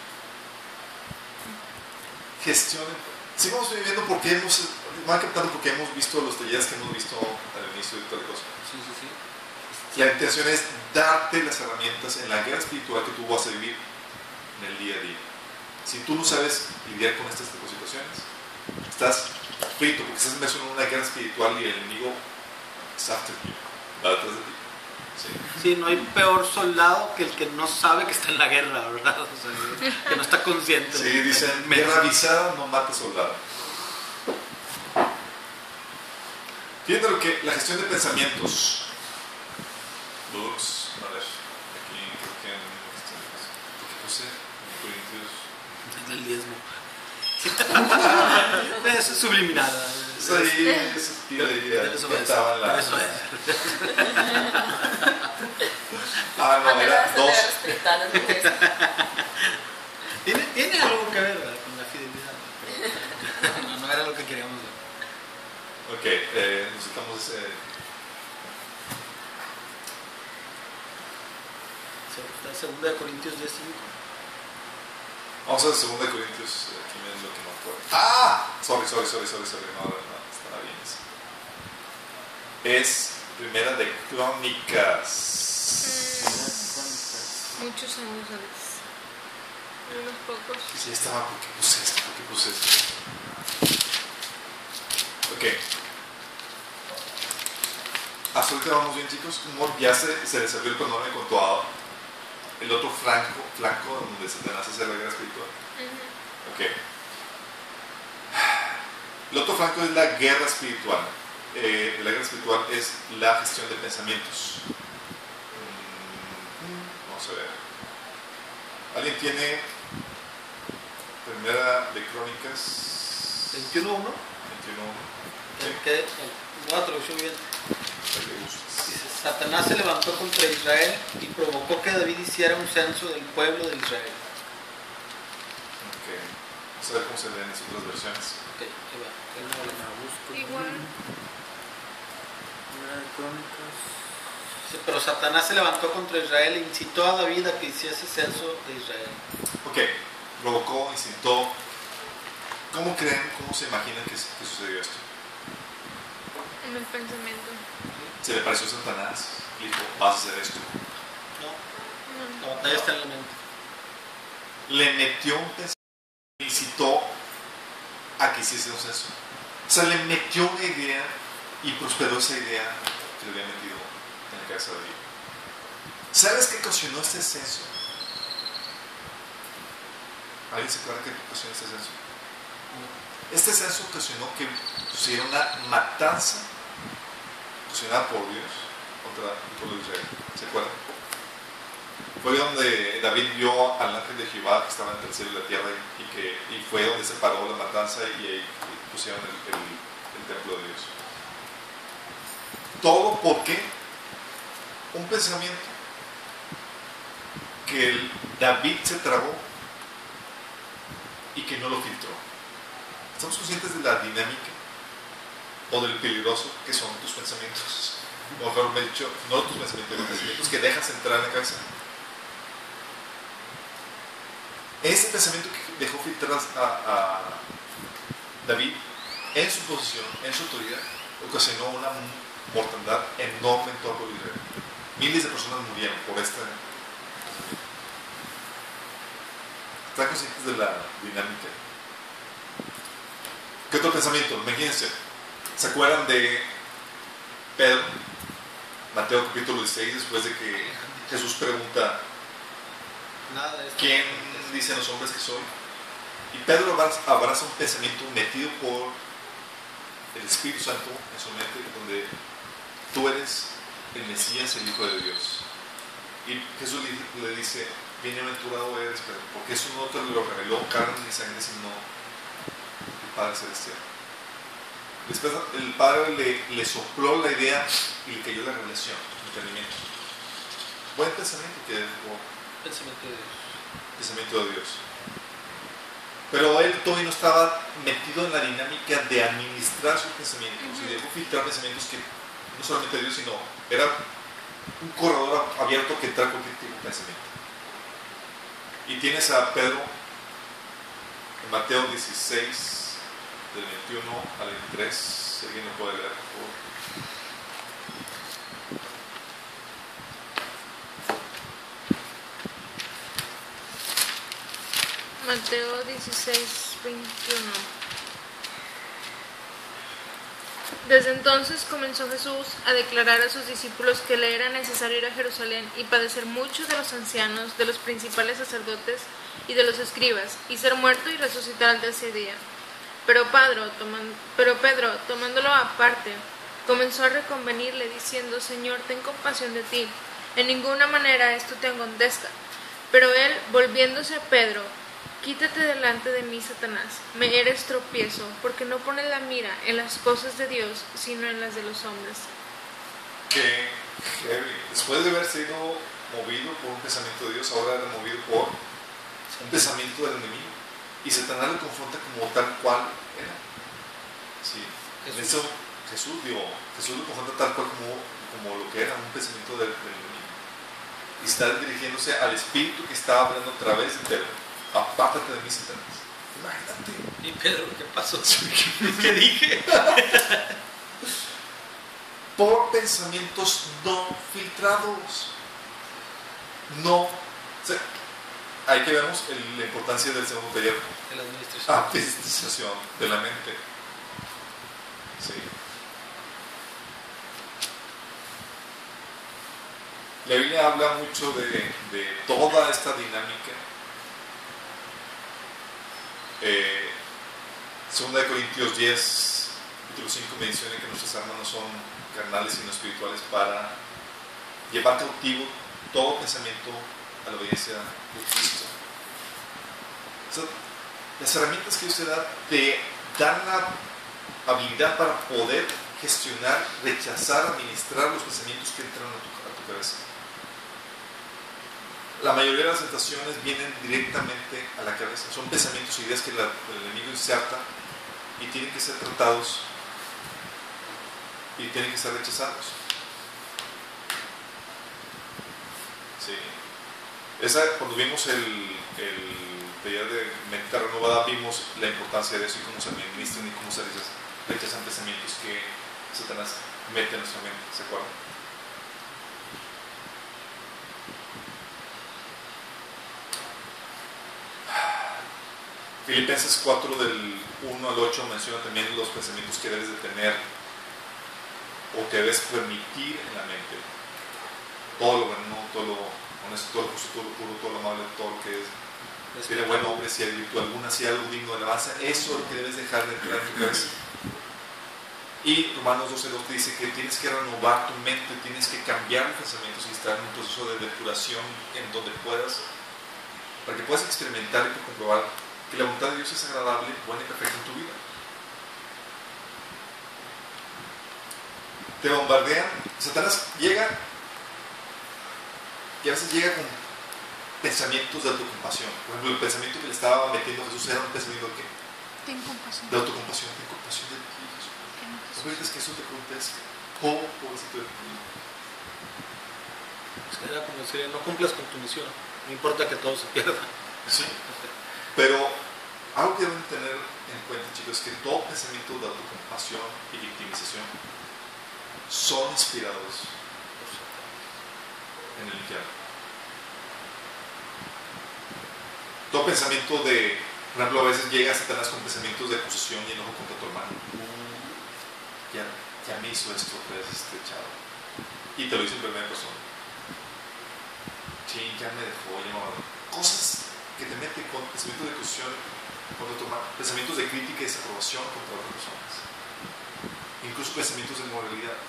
Gestión. Si vamos viviendo porque hemos van captando porque hemos visto los talleres que hemos visto al inicio de toda la cosa. Sí, sí, sí. La intención es darte las herramientas en la guerra espiritual que tú vas a vivir en el día a día. Si tú no sabes lidiar con estas situaciones, estás frito porque estás inmerso en una guerra espiritual y el enemigo es after you, va detrás de ti. Sí. Sí, no hay peor soldado que el que no sabe que está en la guerra, ¿verdad? O sea, que no está consciente. Sí, dicen, guerra avisada no mata soldado. Fíjate lo que la gestión de pensamientos. Dos, a ver, aquí creo que en ¿qué puse? En Corintios. Del diezmo. Es subliminal. Sí, eso tira de idea. Eso es. Ah, no, era dos. Tiene algo que ver, ¿verdad? Con la fidelidad. No era lo que queríamos ver. Ok, necesitamos ese. Segunda de Corintios 10:5. Vamos a ver 2 Corintios, aquí me es lo que me acuerdo. ¡Ah! Sorry, no, estaba bien eso. Es Primera de Crónicas. Muchos años antes. Unos pocos. Sí, estaba, ¿por qué puse esto? Ok. Hasta ahorita vamos bien, chicos. Ya se les abrió el panorama en cuanto a el otro flanco donde Satanás hace la guerra espiritual. Ok. El otro flanco es la guerra espiritual. La guerra espiritual es la gestión de pensamientos. Vamos a ver. ¿Alguien tiene Primera de Crónicas 21:1? 21? El 4, yo bien. Dice, Satanás se levantó contra Israel y provocó que David hiciera un censo del pueblo de Israel. Ok. Vamos a ver cómo se leen las otras versiones. Ok, ahí va. Igual. Sí, pero Satanás se levantó contra Israel e incitó a David a que hiciese censo de Israel. Ok. Provocó, incitó. ¿Cómo creen, cómo se imaginan que sucedió esto? En el pensamiento. Se le pareció a Satanás y dijo, vas a hacer esto. No, la batalla está en la mente. Le metió un pensamiento, incitó a que hiciese un censo. O sea, le metió una idea y prosperó esa idea que le había metido en la cabeza de David. ¿Sabes qué ocasionó este censo? ¿Alguien se acuerda qué ocasionó este censo? Este censo ocasionó que sucediera una matanza ocasionada por Dios contra el pueblo de Israel. ¿Se acuerdan? Fue donde David vio al ángel de Jehová que estaba entre el cielo y la tierra y fue donde se paró la matanza y ahí pusieron el templo de Dios. Todo porque un pensamiento que David se tragó y que no lo filtró. ¿Estamos conscientes de la dinámica o del peligroso que son tus pensamientos? O mejor me he dicho, no tus pensamientos, los pensamientos que dejas entrar en la cabeza. Ese pensamiento que dejó filtrar a David en su posición, en su autoridad, ocasionó una mortandad enorme en todo el pueblo de Israel. Miles de personas murieron por esta. ¿Están conscientes de la dinámica? ¿Qué otro pensamiento? Imagínense. ¿Se acuerdan de Pedro? Mateo capítulo 16, después de que Jesús pregunta ¿quién dicen los hombres que soy? Y Pedro abraza un pensamiento metido por el Espíritu Santo en su mente, donde tú eres el Mesías, el Hijo de Dios. Y Jesús le dice, bienaventurado eres, Pedro, porque eso no te lo reveló carne ni sangre, sino el Padre Celestial. Después el Padre le sopló la idea y le cayó la revelación, el entendimiento. Buen pensamiento que dejó. Pensamiento de Dios. Pero él todavía no estaba metido en la dinámica de administrar sus pensamientos y dejó filtrar pensamientos que no solamente Dios, sino era un corredor abierto que entra cualquier tipo de pensamiento. Y tienes a Pedro en Mateo 16, del 21 al 23, si alguien lo puede leer, por favor. Mateo 16, 21. Desde entonces comenzó Jesús a declarar a sus discípulos que le era necesario ir a Jerusalén y padecer mucho de los ancianos, de los principales sacerdotes y de los escribas, y ser muerto y resucitar al tercer día. Pero Pedro, tomándolo aparte, comenzó a reconvenirle, diciendo: Señor, ten compasión de ti, en ninguna manera esto te acontezca. Pero él, volviéndose a Pedro: Quítate delante de mí, Satanás, me eres tropiezo, porque no pones la mira en las cosas de Dios, sino en las de los hombres. Que después de haber sido movido por un pensamiento de Dios, ahora era movido por un pensamiento del enemigo. Y Satanás le confronta como tal cual era. Sí. Eso, Jesús lo confronta tal cual como lo que era, un pensamiento del enemigo. Y está dirigiéndose al espíritu que estaba hablando a través de Pedro. Apártate de mí, Satanás. Imagínate. ¿Y Pedro qué pasó? ¿Qué dije? Por pensamientos no filtrados. No. O sea, ahí que vemos la importancia del segundo taller. De la administración. Administración de la mente. Sí. La Biblia habla mucho de toda esta dinámica. Segunda de Corintios 10, capítulo 5 menciona que nuestras armas no son carnales sino espirituales para llevar cautivo todo pensamiento a la obediencia de Cristo. O sea, las herramientas que Dios te da te dan la habilidad para poder gestionar, rechazar, administrar los pensamientos que entran a tu cabeza. La mayoría de las tentaciones vienen directamente a la cabeza. Son pensamientos e ideas que el enemigo inserta y tienen que ser tratados y tienen que ser rechazados. Sí. Cuando vimos el taller de mente renovada, vimos la importancia de eso y cómo se administran y cómo se rechazan pensamientos que Satanás mete en nuestra mente. ¿Se acuerdan? Filipenses 4 del 1 al 8 menciona también los pensamientos que debes de tener o que debes permitir en la mente. Todo lo bueno, todo lo honesto, todo lo justo, todo lo puro, todo lo amable, todo lo que es tiene buen hombre, si hay virtud alguna, si hay algo digno de alabanza, eso es lo que debes dejar de entrar en tu cabeza. Y Romanos 12:2 te dice que tienes que renovar tu mente, tienes que cambiar los pensamientos y estar en un proceso de depuración en donde puedas, para que puedas experimentar y comprobar que la voluntad de Dios es agradable, buena y perfecta en tu vida. Te bombardean, Satanás llega y a veces llega con pensamientos de autocompasión. Por ejemplo, el pensamiento que le estaba metiendo a Jesús era un pensamiento de ¿qué? Ten compasión. De autocompasión, ten compasión de ti, Jesús. ¿No crees que eso te acontezca? ¿Cómo pobrecito de ti? Es que era como decir, no cumplas con tu misión, no importa que todo se pierda. Sí. Pero algo que deben tener en cuenta, chicos, es que todo pensamiento de autocompasión y victimización son inspirados en el infierno. Todo pensamiento de, por ejemplo, a veces llega a Satanás con pensamientos de acusación y enojo contra tu hermano. Ya me hizo esto, pues, este chavo. Y te lo hizo en primera persona. Sí, ya me dejó, ya me abandonó. Cosas que te meten con pensamientos de acusación contra tu hermano, pensamientos de crítica y desaprobación contra otras personas, incluso pensamientos de moralidad.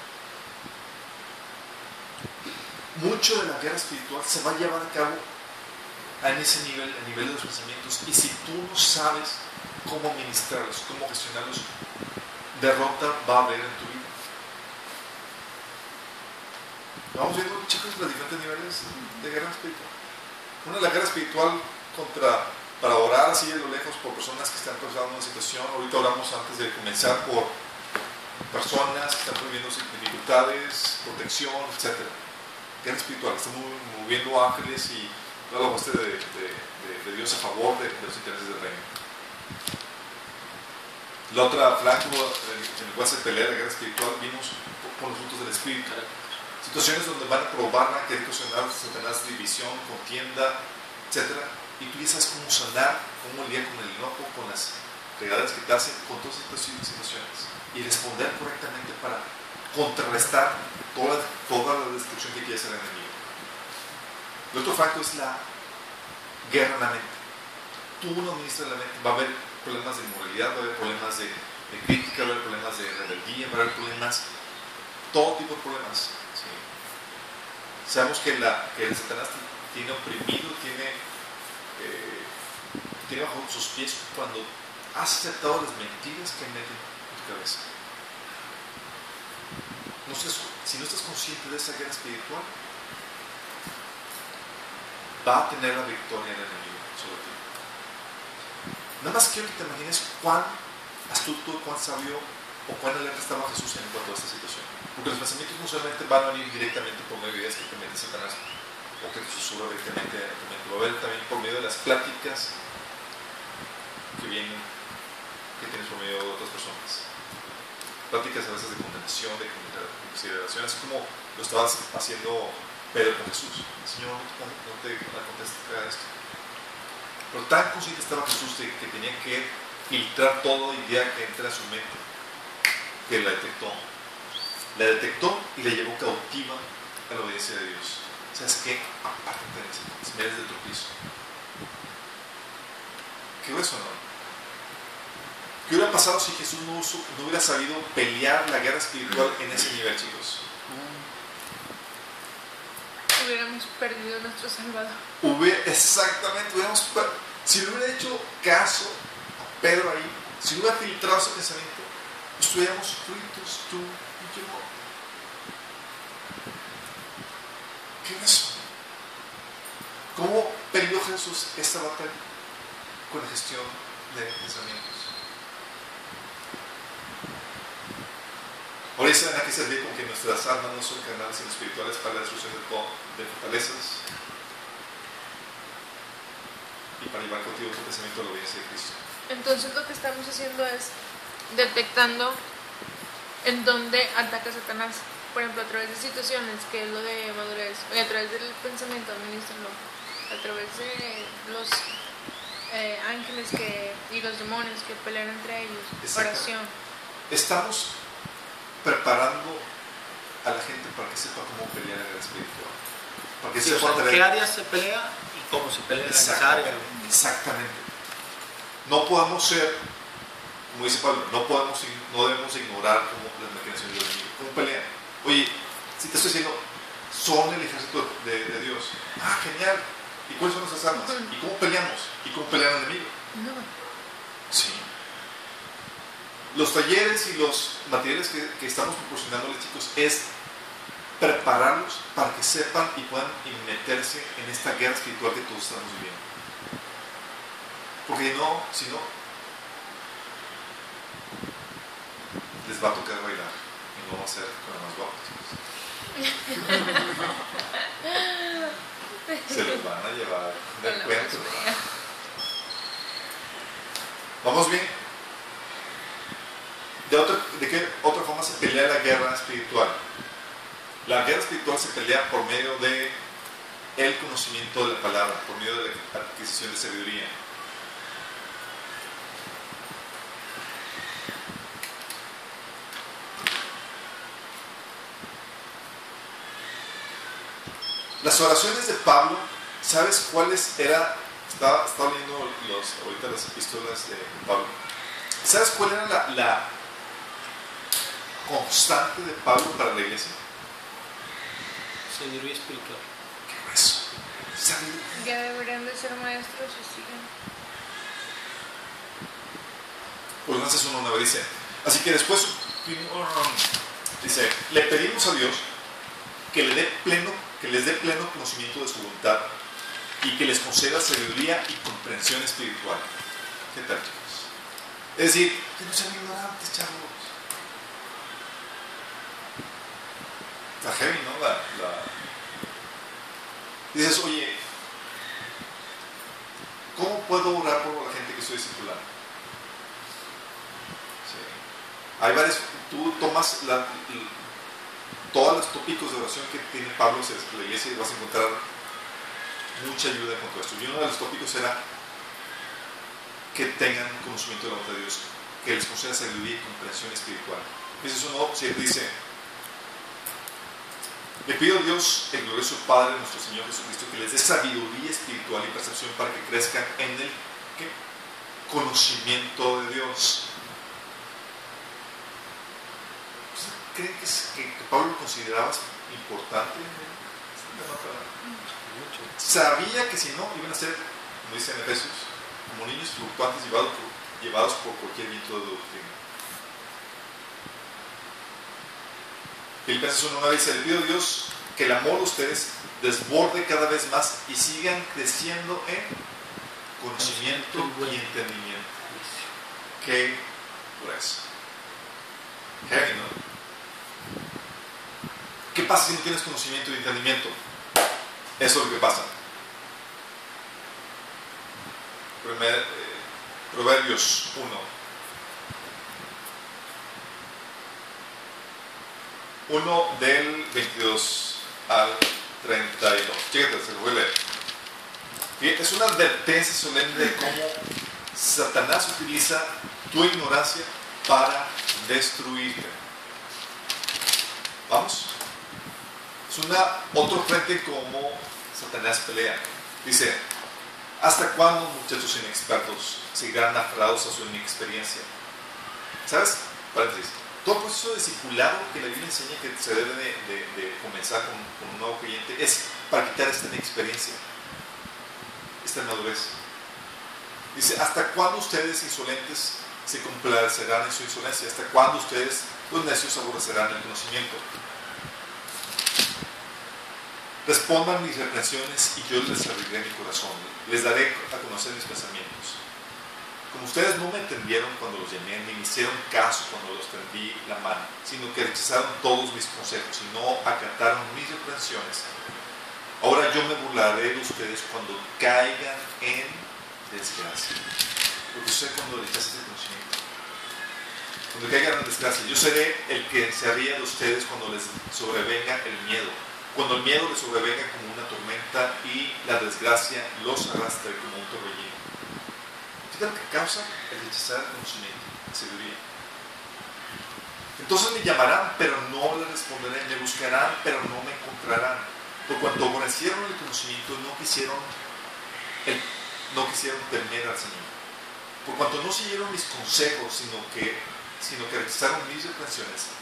Mucho de la guerra espiritual se va a llevar a cabo en ese nivel, a nivel de los pensamientos, y si tú no sabes cómo administrarlos, cómo gestionarlos, derrota va a haber en tu vida. Vamos viendo, chicos, los diferentes niveles de guerra espiritual. Una de la guerra espiritual para orar así de lo lejos por personas que están pasando una situación. Ahorita oramos antes de comenzar por personas que están viviendo dificultades, protección, etc. Guerra espiritual, estamos moviendo ángeles y toda la hueste de Dios a favor de los intereses del reino. La otra flanco en el cual se pelea la guerra espiritual, vimos por los frutos del Espíritu. Situaciones donde van a probar que hay que sanar Satanás, división, contienda, etc. Y tú ya sabes cómo sanar, cómo lidiar con el enojo, con las regadas que te hacen, con todas estas situaciones. Y responder correctamente para contrarrestar toda la destrucción que quiere hacer el enemigo. El otro factor es la guerra en la mente. Tú no administras la mente, va a haber problemas de inmoralidad, va a haber problemas de crítica, va a haber problemas de rebeldía, va a haber problemas, todo tipo de problemas. ¿Sí? Sabemos que el Satanás tiene oprimido, tiene bajo sus pies cuando has aceptado las mentiras que meten en tu cabeza. Si no estás consciente de esa guerra espiritual, va a tener la victoria el enemigo sobre ti. Nada más quiero que te imagines cuán astuto, cuán sabio o cuán alerta estaba Jesús en cuanto a esta situación. Porque los pensamientos no solamente van a venir directamente por medio de ideas que te mete Satanás o que te susurra directamente a tu mente, va a haber también por medio de las pláticas que tienes por medio de otras personas. Pláticas a veces de condenación, de consideración, así como lo estabas haciendo Pedro con Jesús. Señor, no te contestes a esto. Pero tan consciente estaba Jesús de que tenía que filtrar toda idea que entra a su mente, que la detectó. La detectó y la llevó cautiva a la obediencia de Dios. ¿Sabes qué? Apártate de eso, me eres del tropiezo. ¿Qué grueso, no? ¿Qué hubiera pasado si Jesús no hubiera sabido pelear la guerra espiritual en ese nivel, chicos? Hubiéramos perdido nuestro Salvador. Exactamente, si le hubiera hecho caso a Pedro ahí, si hubiera filtrado ese pensamiento, estuviéramos fritos, tú y yo. ¿Qué es eso? ¿Cómo peleó Jesús esta batalla con la gestión de pensamientos? Ahora dice aquí se ve como que nuestras armas no son carnales sino espirituales para la destrucción de fortalezas y para llevar contigo tu pensamiento a la obediencia de Cristo. Entonces lo que estamos haciendo es detectando en dónde ataca Satanás. Por ejemplo, a través de situaciones, que es lo de madurez, y a través del pensamiento, administrarlo, a través de los ángeles y los demonios que pelean entre ellos, oración. Estamos preparando a la gente para que sepa cómo pelear en la espiritual. Para que sepa en qué áreas se pelea y cómo se pelea en esa área. Exactamente. No podemos ser, como dice Pablo, no debemos ignorar las maquinaciones del enemigo. ¿Cómo pelean? Oye, si te estoy diciendo, son el ejército de Dios. Ah, genial. ¿Y cuáles son nuestras armas? ¿Y cómo peleamos? ¿Y cómo pelea el enemigo? No. Sí. Los talleres y los materiales que estamos proporcionándoles, chicos, es prepararlos para que sepan y puedan meterse en esta guerra espiritual que todos estamos viviendo. Porque si no, les va a tocar bailar y no va a ser con la más guapa, chicos. Se los van a llevar de encuentro. ¿Vamos bien? ¿De qué otra forma se pelea la guerra espiritual? La guerra espiritual se pelea por medio de el conocimiento de la palabra, por medio de la adquisición de sabiduría. Las oraciones de Pablo, ¿sabes cuáles eran? Estaba leyendo ahorita las epístolas de Pablo. ¿Sabes cuál era la constante de Pablo para la iglesia? Sabiduría espiritual. ¿Qué grueso? Sabiduría. Ya deberían de ser maestros y siguen. Pues no es una dice. Así que después dice, le pedimos a Dios que les dé pleno conocimiento de su voluntad y que les conceda sabiduría y comprensión espiritual. ¿Qué tal, chicos? Es decir, que no sean ignorantes, chavos. Está heavy, ¿no? Dices, oye, ¿cómo puedo orar por la gente que estoy discipulando? Hay varias, tú tomas todos los tópicos de oración que tiene Pablo hacia la iglesia y vas a encontrar mucha ayuda en cuanto a esto. Y uno de los tópicos era que tengan conocimiento de la voluntad de Dios, que les conceda sabiduría y comprensión espiritual. Efesios 1:7 dice: le pido a Dios, el glorioso Padre de nuestro Señor Jesucristo, que les dé sabiduría espiritual y percepción para que crezcan en el conocimiento de Dios. ¿Creen que Pablo lo consideraba importante? Sabía que si no, iban a ser, como dice en Efesios, como niños fluctuantes llevados por cualquier viento de doctrina. Filipenses 1:9 dice: le pido a Dios que el amor de ustedes desborde cada vez más y sigan creciendo en conocimiento y entendimiento. Qué grueso. Heavy, ¿no? ¿Qué pasa si no tienes conocimiento y entendimiento? Eso es lo que pasa. Proverbios 1 del 22 al 32. Chécate, se lo voy a leer. Es una advertencia solemne de cómo Satanás utiliza tu ignorancia para destruirte. ¿Vamos? Es otro frente como Satanás pelea. Dice: ¿hasta cuándo, muchachos inexpertos, seguirán aferrados a su inexperiencia? ¿Sabes? Paréntesis. Todo proceso de discipulado que la Biblia enseña que se debe de comenzar con un nuevo creyente es para quitar esta inexperiencia, esta inmadurez. Dice: ¿hasta cuándo ustedes insolentes se complacerán en su insolencia? ¿Hasta cuándo ustedes, los necios, aborrecerán el conocimiento? Respondan mis reprensiones y yo les abriré mi corazón. Les daré a conocer mis pensamientos. Como ustedes no me entendieron cuando los llamé, ni me hicieron caso cuando los tendí la mano, sino que rechazaron todos mis consejos y no acataron mis reprensiones, ahora yo me burlaré de ustedes cuando caigan en desgracia. Porque usted cuando rechazas el conocimiento, cuando caigan en desgracia, yo seré el que se ría de ustedes cuando les sobrevenga el miedo. Cuando el miedo les sobrevenga como una tormenta y la desgracia los arrastre como un torbellino. Fíjate lo que causa el rechazar el conocimiento, la sabiduría. Entonces me llamarán, pero no les responderé. Me buscarán, pero no me encontrarán. Por cuanto aborrecieron el conocimiento, no quisieron temer al Señor. Por cuanto no siguieron mis consejos, sino que rechazaron mis reprensiones,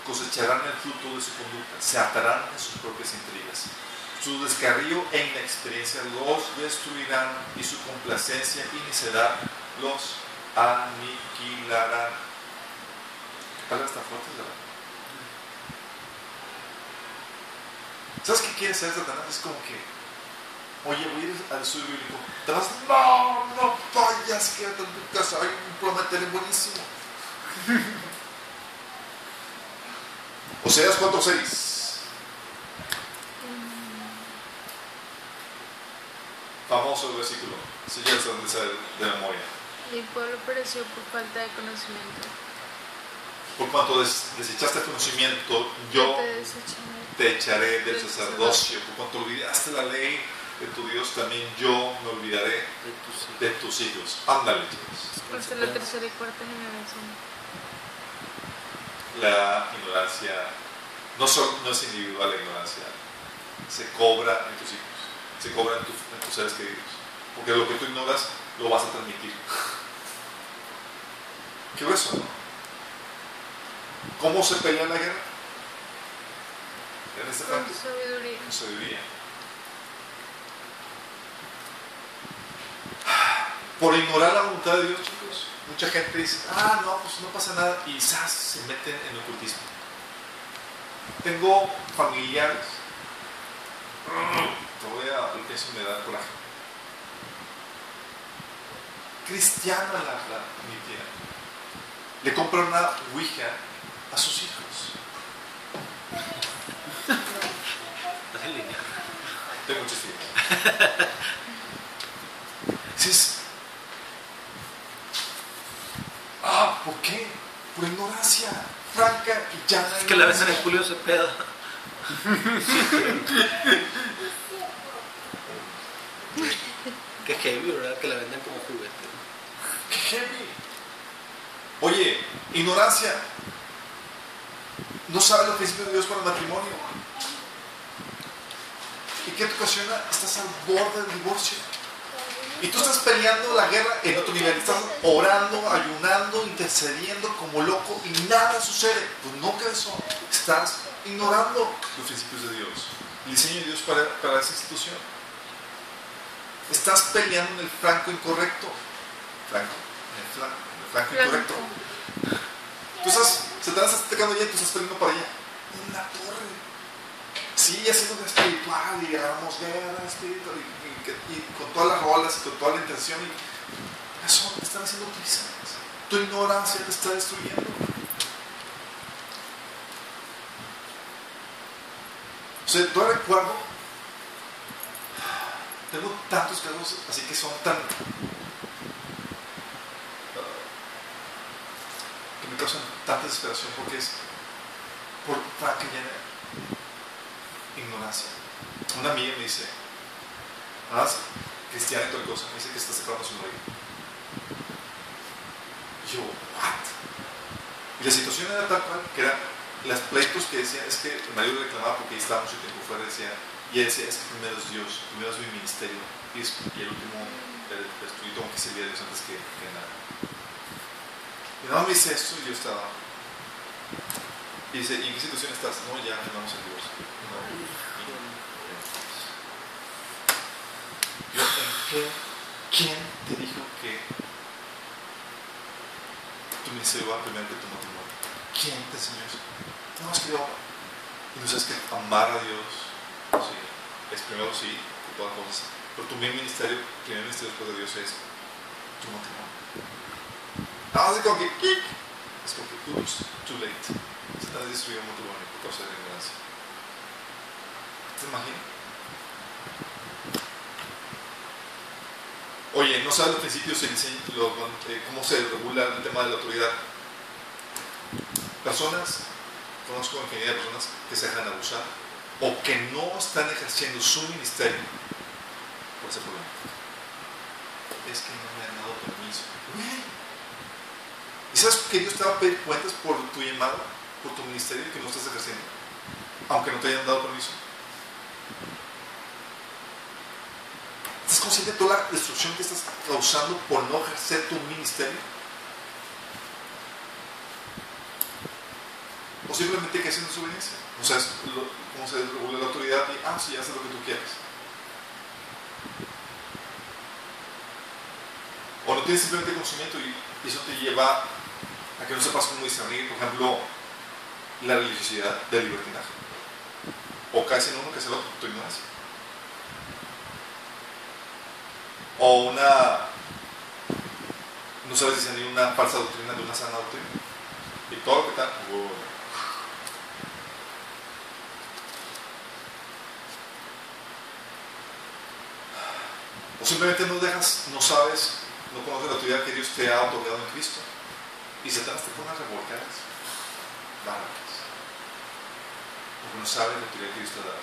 cosecharán el fruto de su conducta, se atarán en sus propias intrigas. Su descarrío e inexperiencia los destruirán y su complacencia y necedad los aniquilarán. ¿Qué palabras tan fuertes, verdad? ¿Sabes qué quiere hacer Satanás? Es como que, oye, voy a ir al estudio bíblico. Te vas, no vayas, quédate en tu casa, hay un programa de tele buenísimo. Oseas 4:6. Famoso versículo. Si ya sabes de memoria. Mi pueblo pereció por falta de conocimiento. Por cuanto desechaste el conocimiento, yo te echaré del sacerdocio. Por cuanto olvidaste la ley de tu Dios, también yo me olvidaré de tus hijos. Ándale, chicos. Hasta la tercera y cuarta generación. La ignorancia no es individual, la ignorancia se cobra en tus hijos, se cobra en tus seres queridos, porque lo que tú ignoras lo vas a transmitir. ¿Qué grueso, no? ¿Cómo se pelea la guerra? En este Con campo, sabiduría. con sabiduría. Por ignorar la voluntad de Dios, chicos, mucha gente dice: no, pues no pasa nada, y ¡zas!, se meten en el ocultismo. Tengo familiares, eso me da coraje. Cristiana mi tía. Le compra una ouija a sus hijos. Tengo muchos hijos. ¿Por qué? por ignorancia franca y llana. Es que la ves en Julio Cepeda. Qué heavy, ¿verdad? Que la venden como juguete. Qué heavy. Oye, ignorancia. No sabes los principios de Dios para el matrimonio. ¿Y qué te ocasiona? Estás al borde del divorcio. Y tú estás peleando la guerra en otro nivel. Estás orando, ayunando, intercediendo como loco y nada sucede. Pues no que eso. Estás ignorando los principios de Dios, el diseño de Dios para esa institución. Estás peleando en el flanco incorrecto. En el flanco incorrecto. Tú estás, Satanás está atacando allá y tú estás peleando para allá. Una torre. Sí, haciendo una espiritual y hagamos guerra espiritual y con todas las rolas y con toda la intención. Y eso te están haciendo utilizadas. Tu ignorancia te está destruyendo. O sea, yo recuerdo, tengo tantos casos así que son tan que me causan tanta desesperación porque es por franca ignorancia. Una amiga me dice, cristiana y toda cosa, me dice que está separando a su novio. Y yo, ¿what? Y la situación era tal cual que eran los pleitos que decía, es que el marido reclamaba porque estaba mucho tiempo fuera, decía, y ella decía, es que primero es Dios, primero es mi ministerio, y el último, yo tengo que servir a Dios antes que nada. Y nada más me dice esto y yo estaba, y dice, ¿y en qué situación estás? No, ya vamos al divorcio. No, yo, ¿en qué? ¿Quién te dijo que tu ministerio va primero que tu matrimonio? ¿Quién te enseñó eso? No, es que yo, y no sabes que amar a Dios, sí, es primero sí, por todas cosas, pero tu primer ministerio después de Dios es tu matrimonio. No, es como que, es como que, oops, too late. Se está destruyendo un matrimonio por causa de la ignorancia. ¿Te imaginas? Oye, no sabes los principios, cómo se regula el tema de la autoridad. Conozco infinidad de personas que se dejan abusar o que no están ejerciendo su ministerio por ese problema. Es que no me han dado permiso. ¿Y sabes que Dios te va a pedir cuentas por tu llamado, por tu ministerio que no estás ejerciendo? Aunque no te hayan dado permiso. ¿Estás consciente de toda la destrucción que estás causando por no ejercer tu ministerio? O simplemente que haciendo desobediencia. No sabes cómo se regula la autoridad y, sí, ya haces lo que tú quieres. O no tienes simplemente conocimiento y eso te lleva a que no sepas cómo discernir, por ejemplo, la religiosidad del libertinaje. O caes en uno que es el otro, tu ignorancia. O no sabes discernir una falsa doctrina de una sana doctrina. Y todo lo que está. O simplemente no sabes, no conoces la autoridad que Dios te ha otorgado en Cristo. Y Satanás te pone a revolcadas, bárbaras. Porque no sabes la autoridad que Dios te ha dado,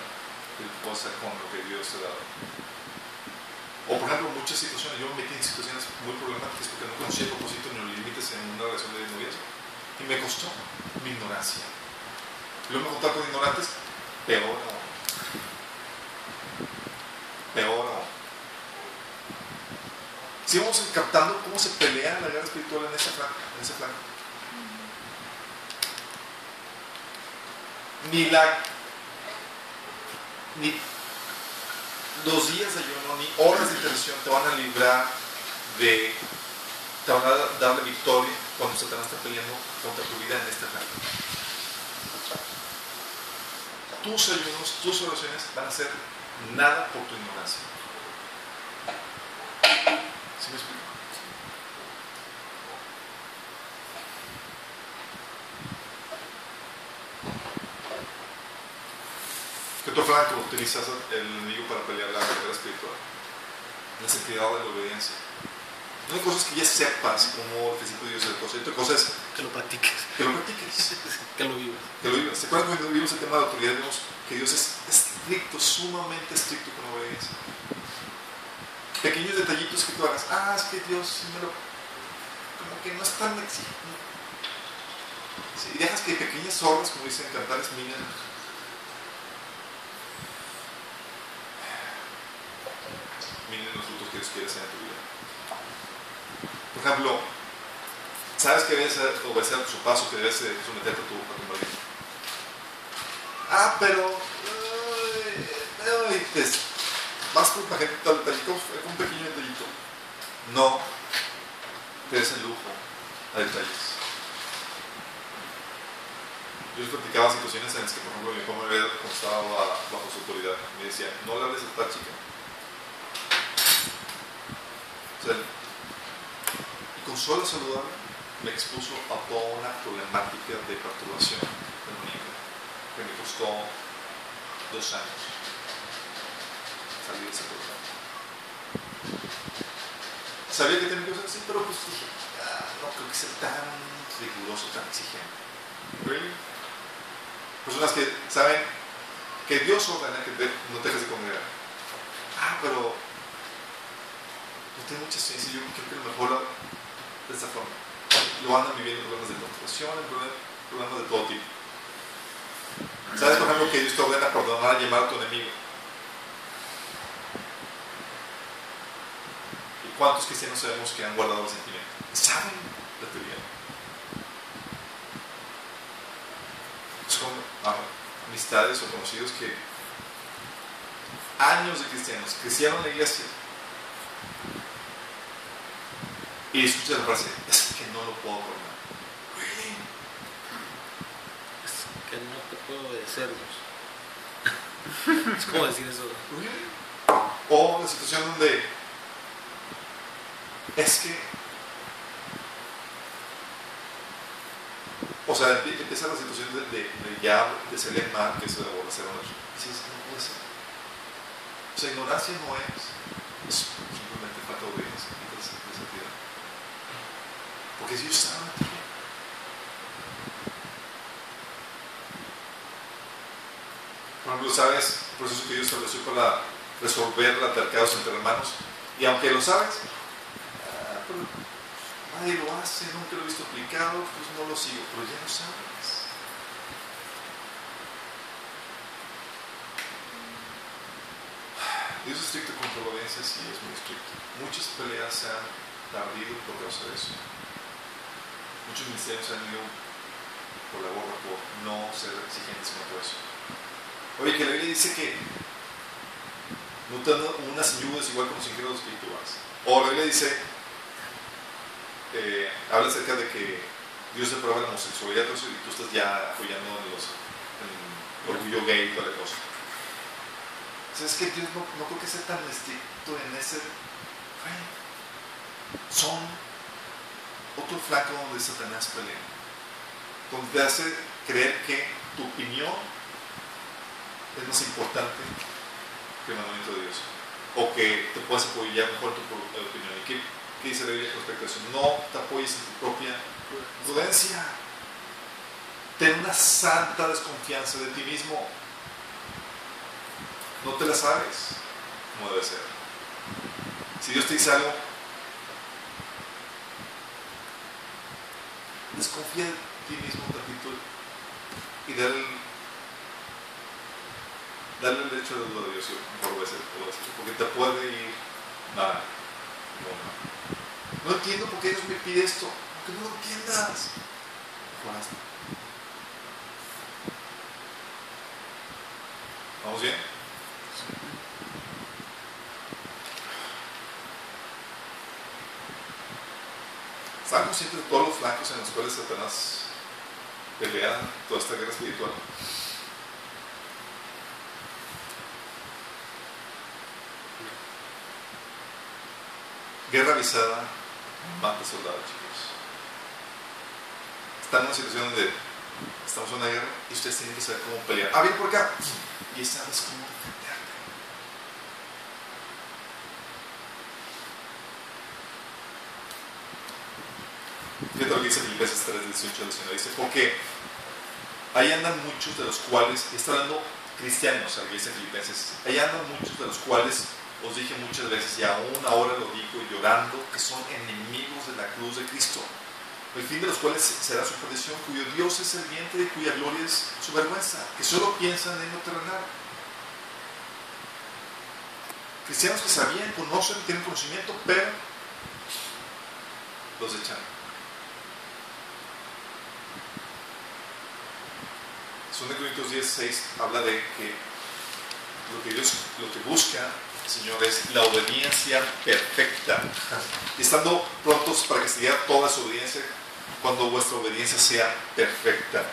qué cosa con lo que Dios te ha dado. O por ejemplo, muchas situaciones, yo me metí en situaciones muy problemáticas porque no conocía el propósito ni los límites en una relación de noviazgo. Y me costó mi ignorancia. Luego me contar con ignorantes, peor aún. Peor aún. Si vamos captando cómo se pelea la guerra espiritual en ese flanco. Ni 2 días de ayuno, ni horas de intercesión te van a librar te van a dar la victoria cuando Satanás está peleando contra tu vida en este flanco. Tus ayunos, tus oraciones van a ser nada por tu ignorancia. ¿Sí me explico? ¿Qué otro flanco utilizas el enemigo para pelear la guerra espiritual? La santidad de la obediencia. Una cosa es que ya sepas cómo el principio de Dios es el cosa, y otra cosa es Que lo practiques. que lo practiques, Que lo vivas. que lo vivas. ¿Se acuerdan cuando vimos el tema de la autoridad? Vimos que Dios es estricto, sumamente estricto con la obediencia. Pequeños detallitos que tú hagas, es que Dios me lo... como que no es tan exigente. Sí, y dejas que pequeñas zorras, como dicen Cantares, minen los frutos que Dios quiere hacer en tu vida. Por ejemplo, sabes que debes obedecer a su paso, que debes someterte a tu marido. Pero vas con un detallito, un pequeño detallito. No te des el lujo a detalles. Yo les platicaba situaciones en las que, por ejemplo, mi papá me había estaba bajo su autoridad. Me decía, no le hables a esta chica. O sea, y con solo saludarme me expuso a toda una problemática de perturbación demoníaca que me costó 2 años salir de ese problema. Sabía que tenía que usar así, pero pues dije, no creo que sea tan riguroso, tan exigente. ¿Really? Personas que saben que Dios ordena que no te dejes de congregar. Pero no tengo mucha ciencia. Yo creo que lo mejor de esta forma. Lo andan viviendo problemas de concentración, problemas de todo tipo. ¿Sabes, por ejemplo, que Dios te ordena perdonar y llamar a tu enemigo? ¿Y cuántos cristianos sabemos que han guardado el sentimiento? ¿Saben la teoría? Son amistades o conocidos que años de cristianos crecieron en la iglesia y escuchan la frase, es que no lo puedo perdonar. Really? Es que no te puedo obedecer, Dios. Es como decir eso. Really? O la situación donde es que, o sea, empieza la situación de serle mal, que se de aborrecer a una persona. Y dices, no puede ser. O sea, ignorancia no es simplemente falta de obediencia y de santidad. Porque Dios sabe a ti. Por ejemplo, sabes el proceso que Dios estableció para resolver altercados entre hermanos. Y aunque lo sabes, pero nadie lo hace, nunca lo he visto aplicado, pues no lo sigo, pero ya lo sabes. Dios es estricto contra la obediencia, sí, es muy estricto. Muchas peleas se han perdido por causa de eso. Muchos ministerios han ido por la borda por no ser exigentes con todo eso. Oye, que la Biblia dice que no te dan unas ayudas igual con los ingenieros espirituales. O la Biblia dice, habla acerca de que Dios te prueba la homosexualidad y tú estás ya apoyando en el orgullo gay y toda la cosa. O sea, es que Dios no creo que sea tan estricto en ese. Son otro flanco donde Satanás pelea, donde te hace creer que tu opinión es más importante que el mandamiento de Dios, o que te puedes apoyar mejor tu opinión. ¿Y qué dice la Biblia respecto a eso? No te apoyes en tu propia prudencia. Ten una santa desconfianza de ti mismo. No te la sabes como debe ser. Si Dios te dice algo, desconfía de ti mismo un ratito y darle el derecho de duda a Dios por obedecer, porque te puede ir nada. No entiendo por qué Dios me pide esto, porque no lo entiendas. Mejor hazlo. ¿Vamos bien? ¿Están conscientes de todos los flancos en los cuales Satanás pelea toda esta guerra espiritual? Guerra avisada mata soldados, chicos. Están en una situación donde estamos en una guerra y ustedes tienen que saber cómo pelear. Bien por acá. Y sabes cómo defenderte. dice Filipenses 3, 18 al 19. Dice, porque ahí andan muchos de los cuales, está hablando cristianos, la iglesia de Filipenses, ahí andan muchos de los cuales os dije muchas veces, y aún ahora lo digo llorando, que son enemigos de la cruz de Cristo, el fin de los cuales será su perdición, cuyo Dios es el vientre y cuya gloria es su vergüenza, que solo piensan en lo terrenal. Cristianos que sabían, conocen, tienen conocimiento, pero los echan. 2 Corintios 16 habla de que lo que busca el Señor es la obediencia perfecta. Y estando prontos para que se diera toda su obediencia cuando vuestra obediencia sea perfecta.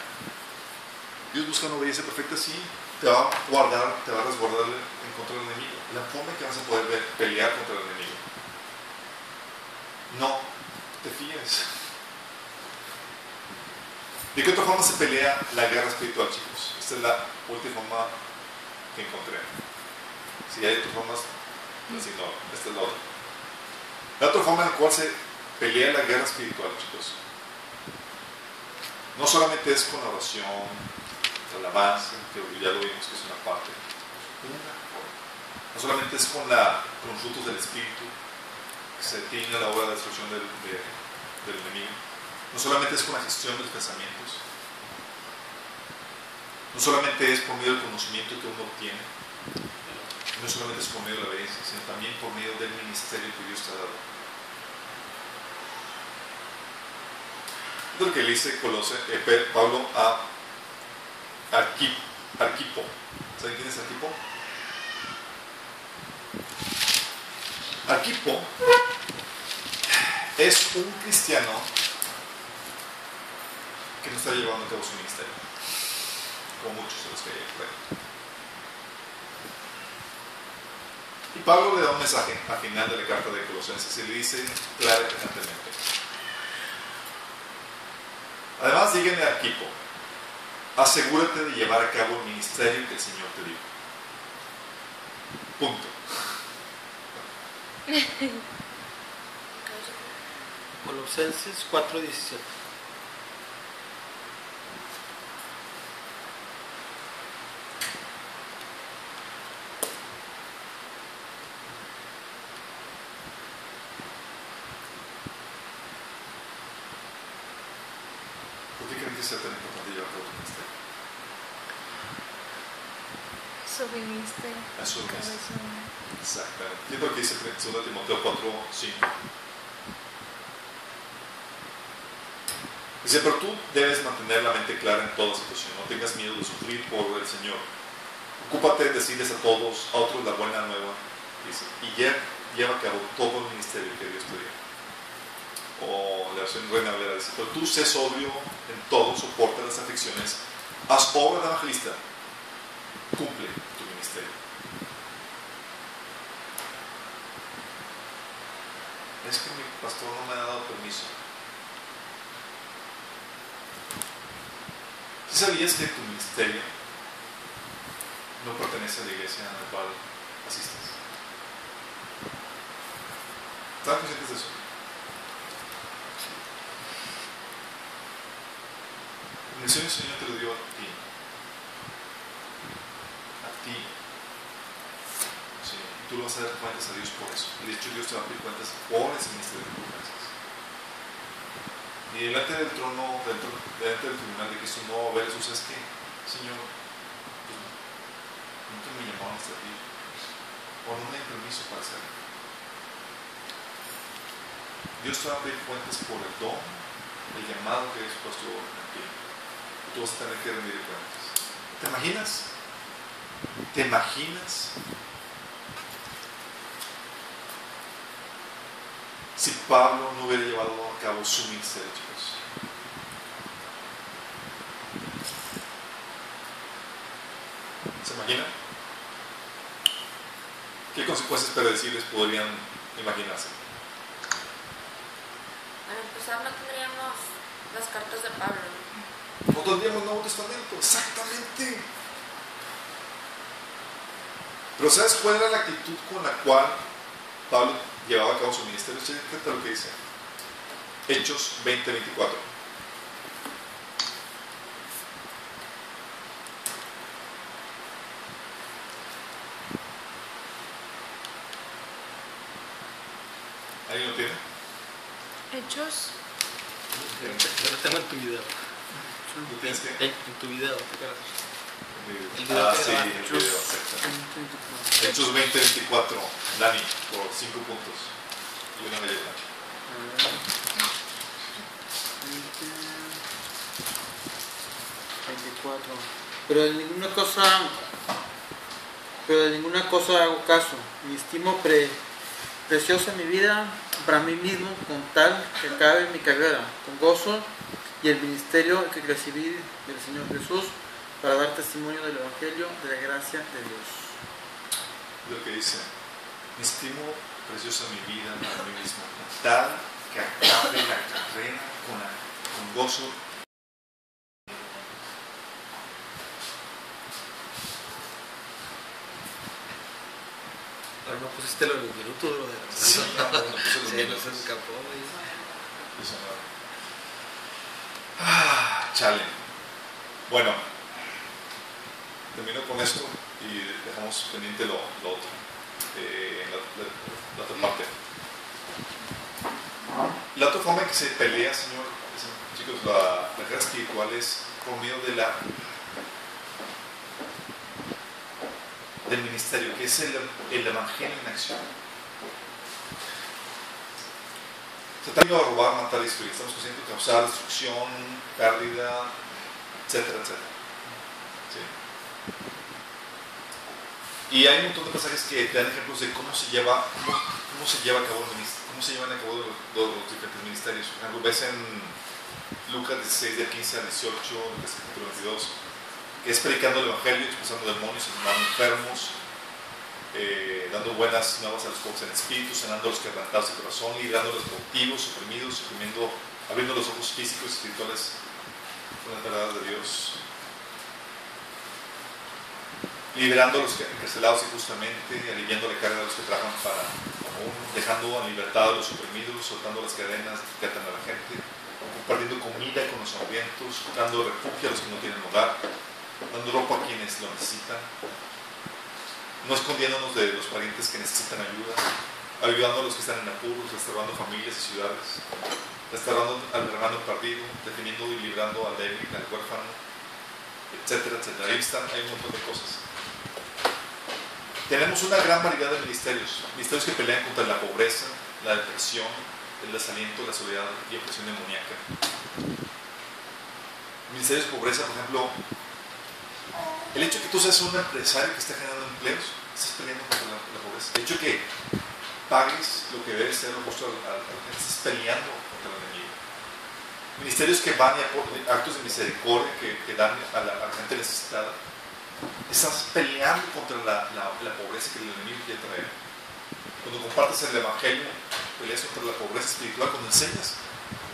Dios busca una obediencia perfecta, sí. Te va a guardar, te va a resguardar en contra del enemigo. La forma en que vas a poder pelear contra el enemigo. No te fíes. ¿De qué otra forma se pelea la guerra espiritual, chicos? Esta es la última forma que encontré. Si hay otras formas, pues ignoro. Esta es la otra. La otra forma en la cual se pelea la guerra espiritual, chicos, no solamente es con oración, alabanza, que ya lo vimos que es una parte. No solamente es con frutos del Espíritu, que se tiene a la hora de la destrucción del enemigo. No solamente es con la gestión de los pensamientos. No solamente es por medio del conocimiento que uno obtiene. No solamente es por medio de la obediencia, sino también por medio del ministerio que Dios te ha dado. Es lo que le dice Pablo a Arquipo. ¿Saben quién es Arquipo? Arquipo es un cristiano que no está llevando a cabo su ministerio, como muchos de los que hay por ahí. Y Pablo le da un mensaje al final de la carta de Colosenses y le dice claro y tajantemente: además, díganle a Arquipo, asegúrate de llevar a cabo el ministerio que el Señor te dio. Punto. Colosenses 4:17. ¿Por qué creen que sea tan importante llevar a cabo tu ministerio? Su ministerio. Eso es. Exactamente. Fíjate lo que dice 2 Timoteo 4:5. Dice, pero tú debes mantener la mente clara en toda situación. No tengas miedo de sufrir por el Señor. Ocúpate de decirles a otros la buena nueva. Dice, y lleva a cabo todo el ministerio que Dios te dio. O la versión Reina Valera dice, pero tú sé sobrio en todo, soporta las aflicciones, haz obra de evangelista, cumple tu ministerio. Es que mi pastor no me ha dado permiso. ¿Sí sabías que tu ministerio no pertenece a la iglesia a la cual asistes? ¿Están conscientes de eso? El ministerio del Señor te lo dio a ti. A ti. Sí. Y tú le vas a dar cuentas a Dios por eso. Y de hecho Dios te va a pedir cuentas por ese ministerio que tú haces. Y delante del trono, delante del tribunal de Cristo, no va a ver eso. Es que, Señor, pues, nunca me llamaron a servir. O no me hay permiso para hacerlo. Dios te va a pedir cuentas por el don, el llamado que Dios puesto en ti. Y tú vas a tener que rendir cuentas. ¿Te imaginas? ¿Te imaginas? Si Pablo no hubiera llevado a cabo su ministerio, chicos. ¿Se imaginan? ¿Qué consecuencias predecibles podrían imaginarse? Para empezar, no tendríamos las cartas de Pablo. No tendríamos Nuevo Testamento, exactamente. Pero ¿sabes cuál era la actitud con la cual Pablo llevaba a cabo su ministerio? Fíjate lo que dice. Hechos 20:24. ¿Alguien lo tiene? Hechos. Yo lo tengo en tu video. ¿Lo tienes que? En tu video. El video Ah, que sí, graba. el video, exacto. Hechos 20:24. Dani, por 5 puntos. Y una galleta. 24. Pero de ninguna cosa hago caso, ni estimo preciosa mi vida para mí mismo, con tal que acabe mi carrera con gozo y el ministerio que recibí del Señor Jesús para dar testimonio del Evangelio de la gracia de Dios. Lo que dice: me estimo preciosa mi vida para mí mismo, con tal que acabe la carrera con gozo. Pero no pusiste los minutos, brother. Sí, no puse los Sí, minutos. no se escapó, güey. Eso no. Chale. Bueno, termino con esto y dejamos pendiente lo otro. La otra parte. La otra forma en que se pelea, Señor, chicos, la guerra espiritual es por medio del ministerio, que es el evangelio en acción. Se está venido a robar, matar y destruir. Estamos conscientes de causar destrucción, pérdida, etcétera, etcétera. ¿Sí? Y hay un montón de pasajes que te dan ejemplos de cómo se lleva a cabo cómo se llevan a cabo los diferentes ministerios. Por ejemplo, ves en Lucas 16, del 15 al 18, Lucas capítulo 22, que es predicando el evangelio, expulsando demonios, sanando enfermos, dando buenas nuevas a los pobres en espíritu, sanando a los quebrantados de corazón, librando a los cautivos, oprimidos, abriendo los ojos físicos y espirituales con las verdades de Dios, liberando a los encarcelados injustamente, aliviando la carga de los que trabajan para común, dejando en libertad a los oprimidos, soltando las cadenas que atan a la gente, compartiendo comida con los hambrientos, dando refugio a los que no tienen hogar, dando ropa a quienes lo necesitan, no escondiéndonos de los parientes que necesitan ayuda, ayudando a los que están en apuros, restaurando familias y ciudades, restaurando al hermano perdido, defendiendo y librando al débil, al huérfano, etcétera, etcétera. Hay un montón de cosas. Tenemos una gran variedad de ministerios que pelean contra la pobreza, la depresión, el desaliento, la soledad y opresión demoníaca. Ministerios de pobreza, por ejemplo, el hecho de que tú seas un empresario que está generando empleos, estás peleando contra la pobreza. El hecho de que pagues lo que debe ser lo justo a la gente, estás peleando contra el enemigo. Ministerios que van y actos de misericordia que dan a la gente necesitada, estás peleando contra la pobreza que el enemigo quiere traer. Cuando compartes el evangelio, peleas contra la pobreza espiritual. Cuando enseñas,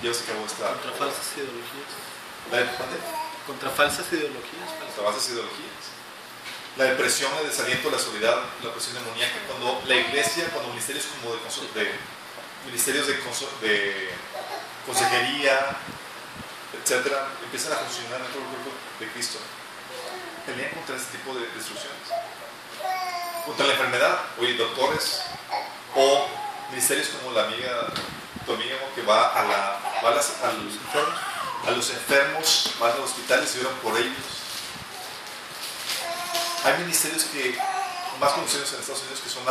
llevas a cabo esta contra falsas ideologías. Contra falsas ideologías. La depresión, el desaliento, la soledad, la opresión demoníaca. Cuando la iglesia, cuando ministerios como ministerios de consejería, etcétera, empiezan a funcionar dentro del cuerpo de Cristo, pelean contra este tipo de destrucciones. Contra la enfermedad, oye, doctores, o ministerios como tu amigo que va a los enfermos, van a los hospitales y oran por ellos. Hay ministerios más conocidos en Estados Unidos, que son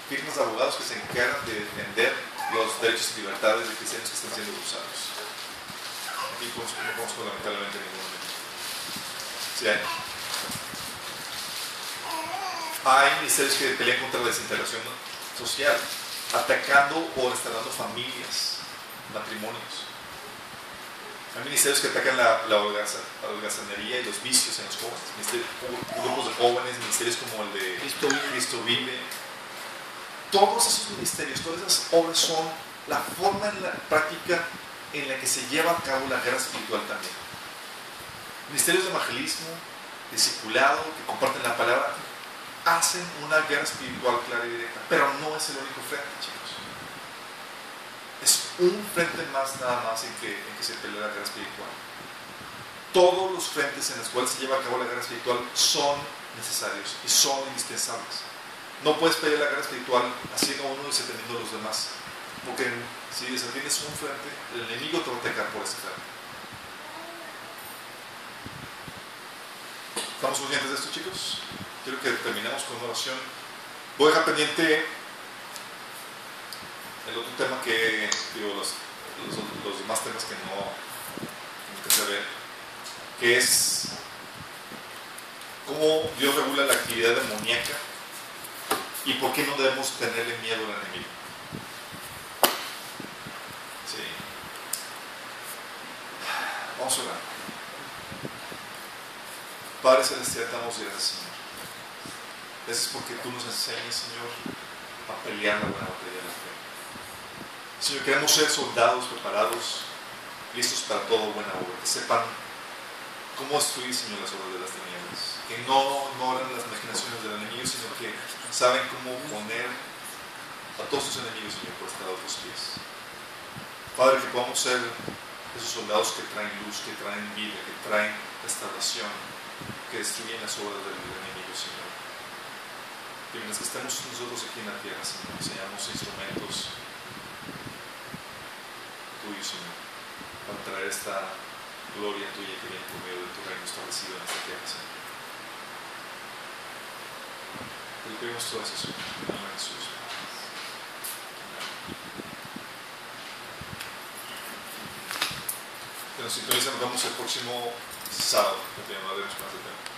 firmas de abogados que se encargan de defender los derechos y libertades de cristianos que están siendo abusados. Aquí no conozco lamentablemente ninguno de ellos. Sí hay ministerios que pelean contra la desintegración social, atacando o restaurando familias, matrimonios. Hay ministerios que atacan la holgazanería y los vicios en los jóvenes, grupos de jóvenes, ministerios como el de Cristo Vive. Todos esos ministerios, todas esas obras son la forma en la práctica en la que se lleva a cabo la guerra espiritual también. Ministerios de evangelismo, discipulado, que comparten la palabra, hacen una guerra espiritual clara y directa, pero no es el único frente, chicos. Es un frente más nada más en que se pelea la guerra espiritual. Todos los frentes en los cuales se lleva a cabo la guerra espiritual son necesarios y son indispensables. No puedes pelear la guerra espiritual haciendo uno y deteniendo a los demás, porque si desatiendes un frente, el enemigo te va a atacar por ese frente. ¿Estamos conscientes de esto, chicos? Quiero que terminemos con una oración. Voy a dejar pendiente el otro tema que, digo, los demás temas que no empecé a ver, que es cómo Dios regula la actividad demoníaca y por qué no debemos tenerle miedo al enemigo. Sí. Vamos a orar. Padre Celestial, te damos gracias, Señor. Gracias porque tú nos enseñas, Señor, a pelear la buena batalla de la fe. Señor, queremos ser soldados preparados, listos para todo buena obra, que sepan cómo destruir, Señor, las obras de las tinieblas, que no ignoran las imaginaciones del enemigo, sino que saben cómo poner a todos sus enemigos, Señor, por estrado de tus pies. Padre, que podamos ser esos soldados que traen luz, que traen vida, que traen restauración, que destruyen las obras del enemigo, Señor. Y mientras que estemos nosotros aquí en la tierra, Señor, seamos instrumentos tuyos, Señor, para traer esta gloria tuya que viene por medio de tu reino establecido en esta tierra, Señor. Te lo pedimos todo eso, Señor, en el nombre de Jesús. Que nos sintonicen, nos vemos el próximo sábado, que te llamaremos más de tema.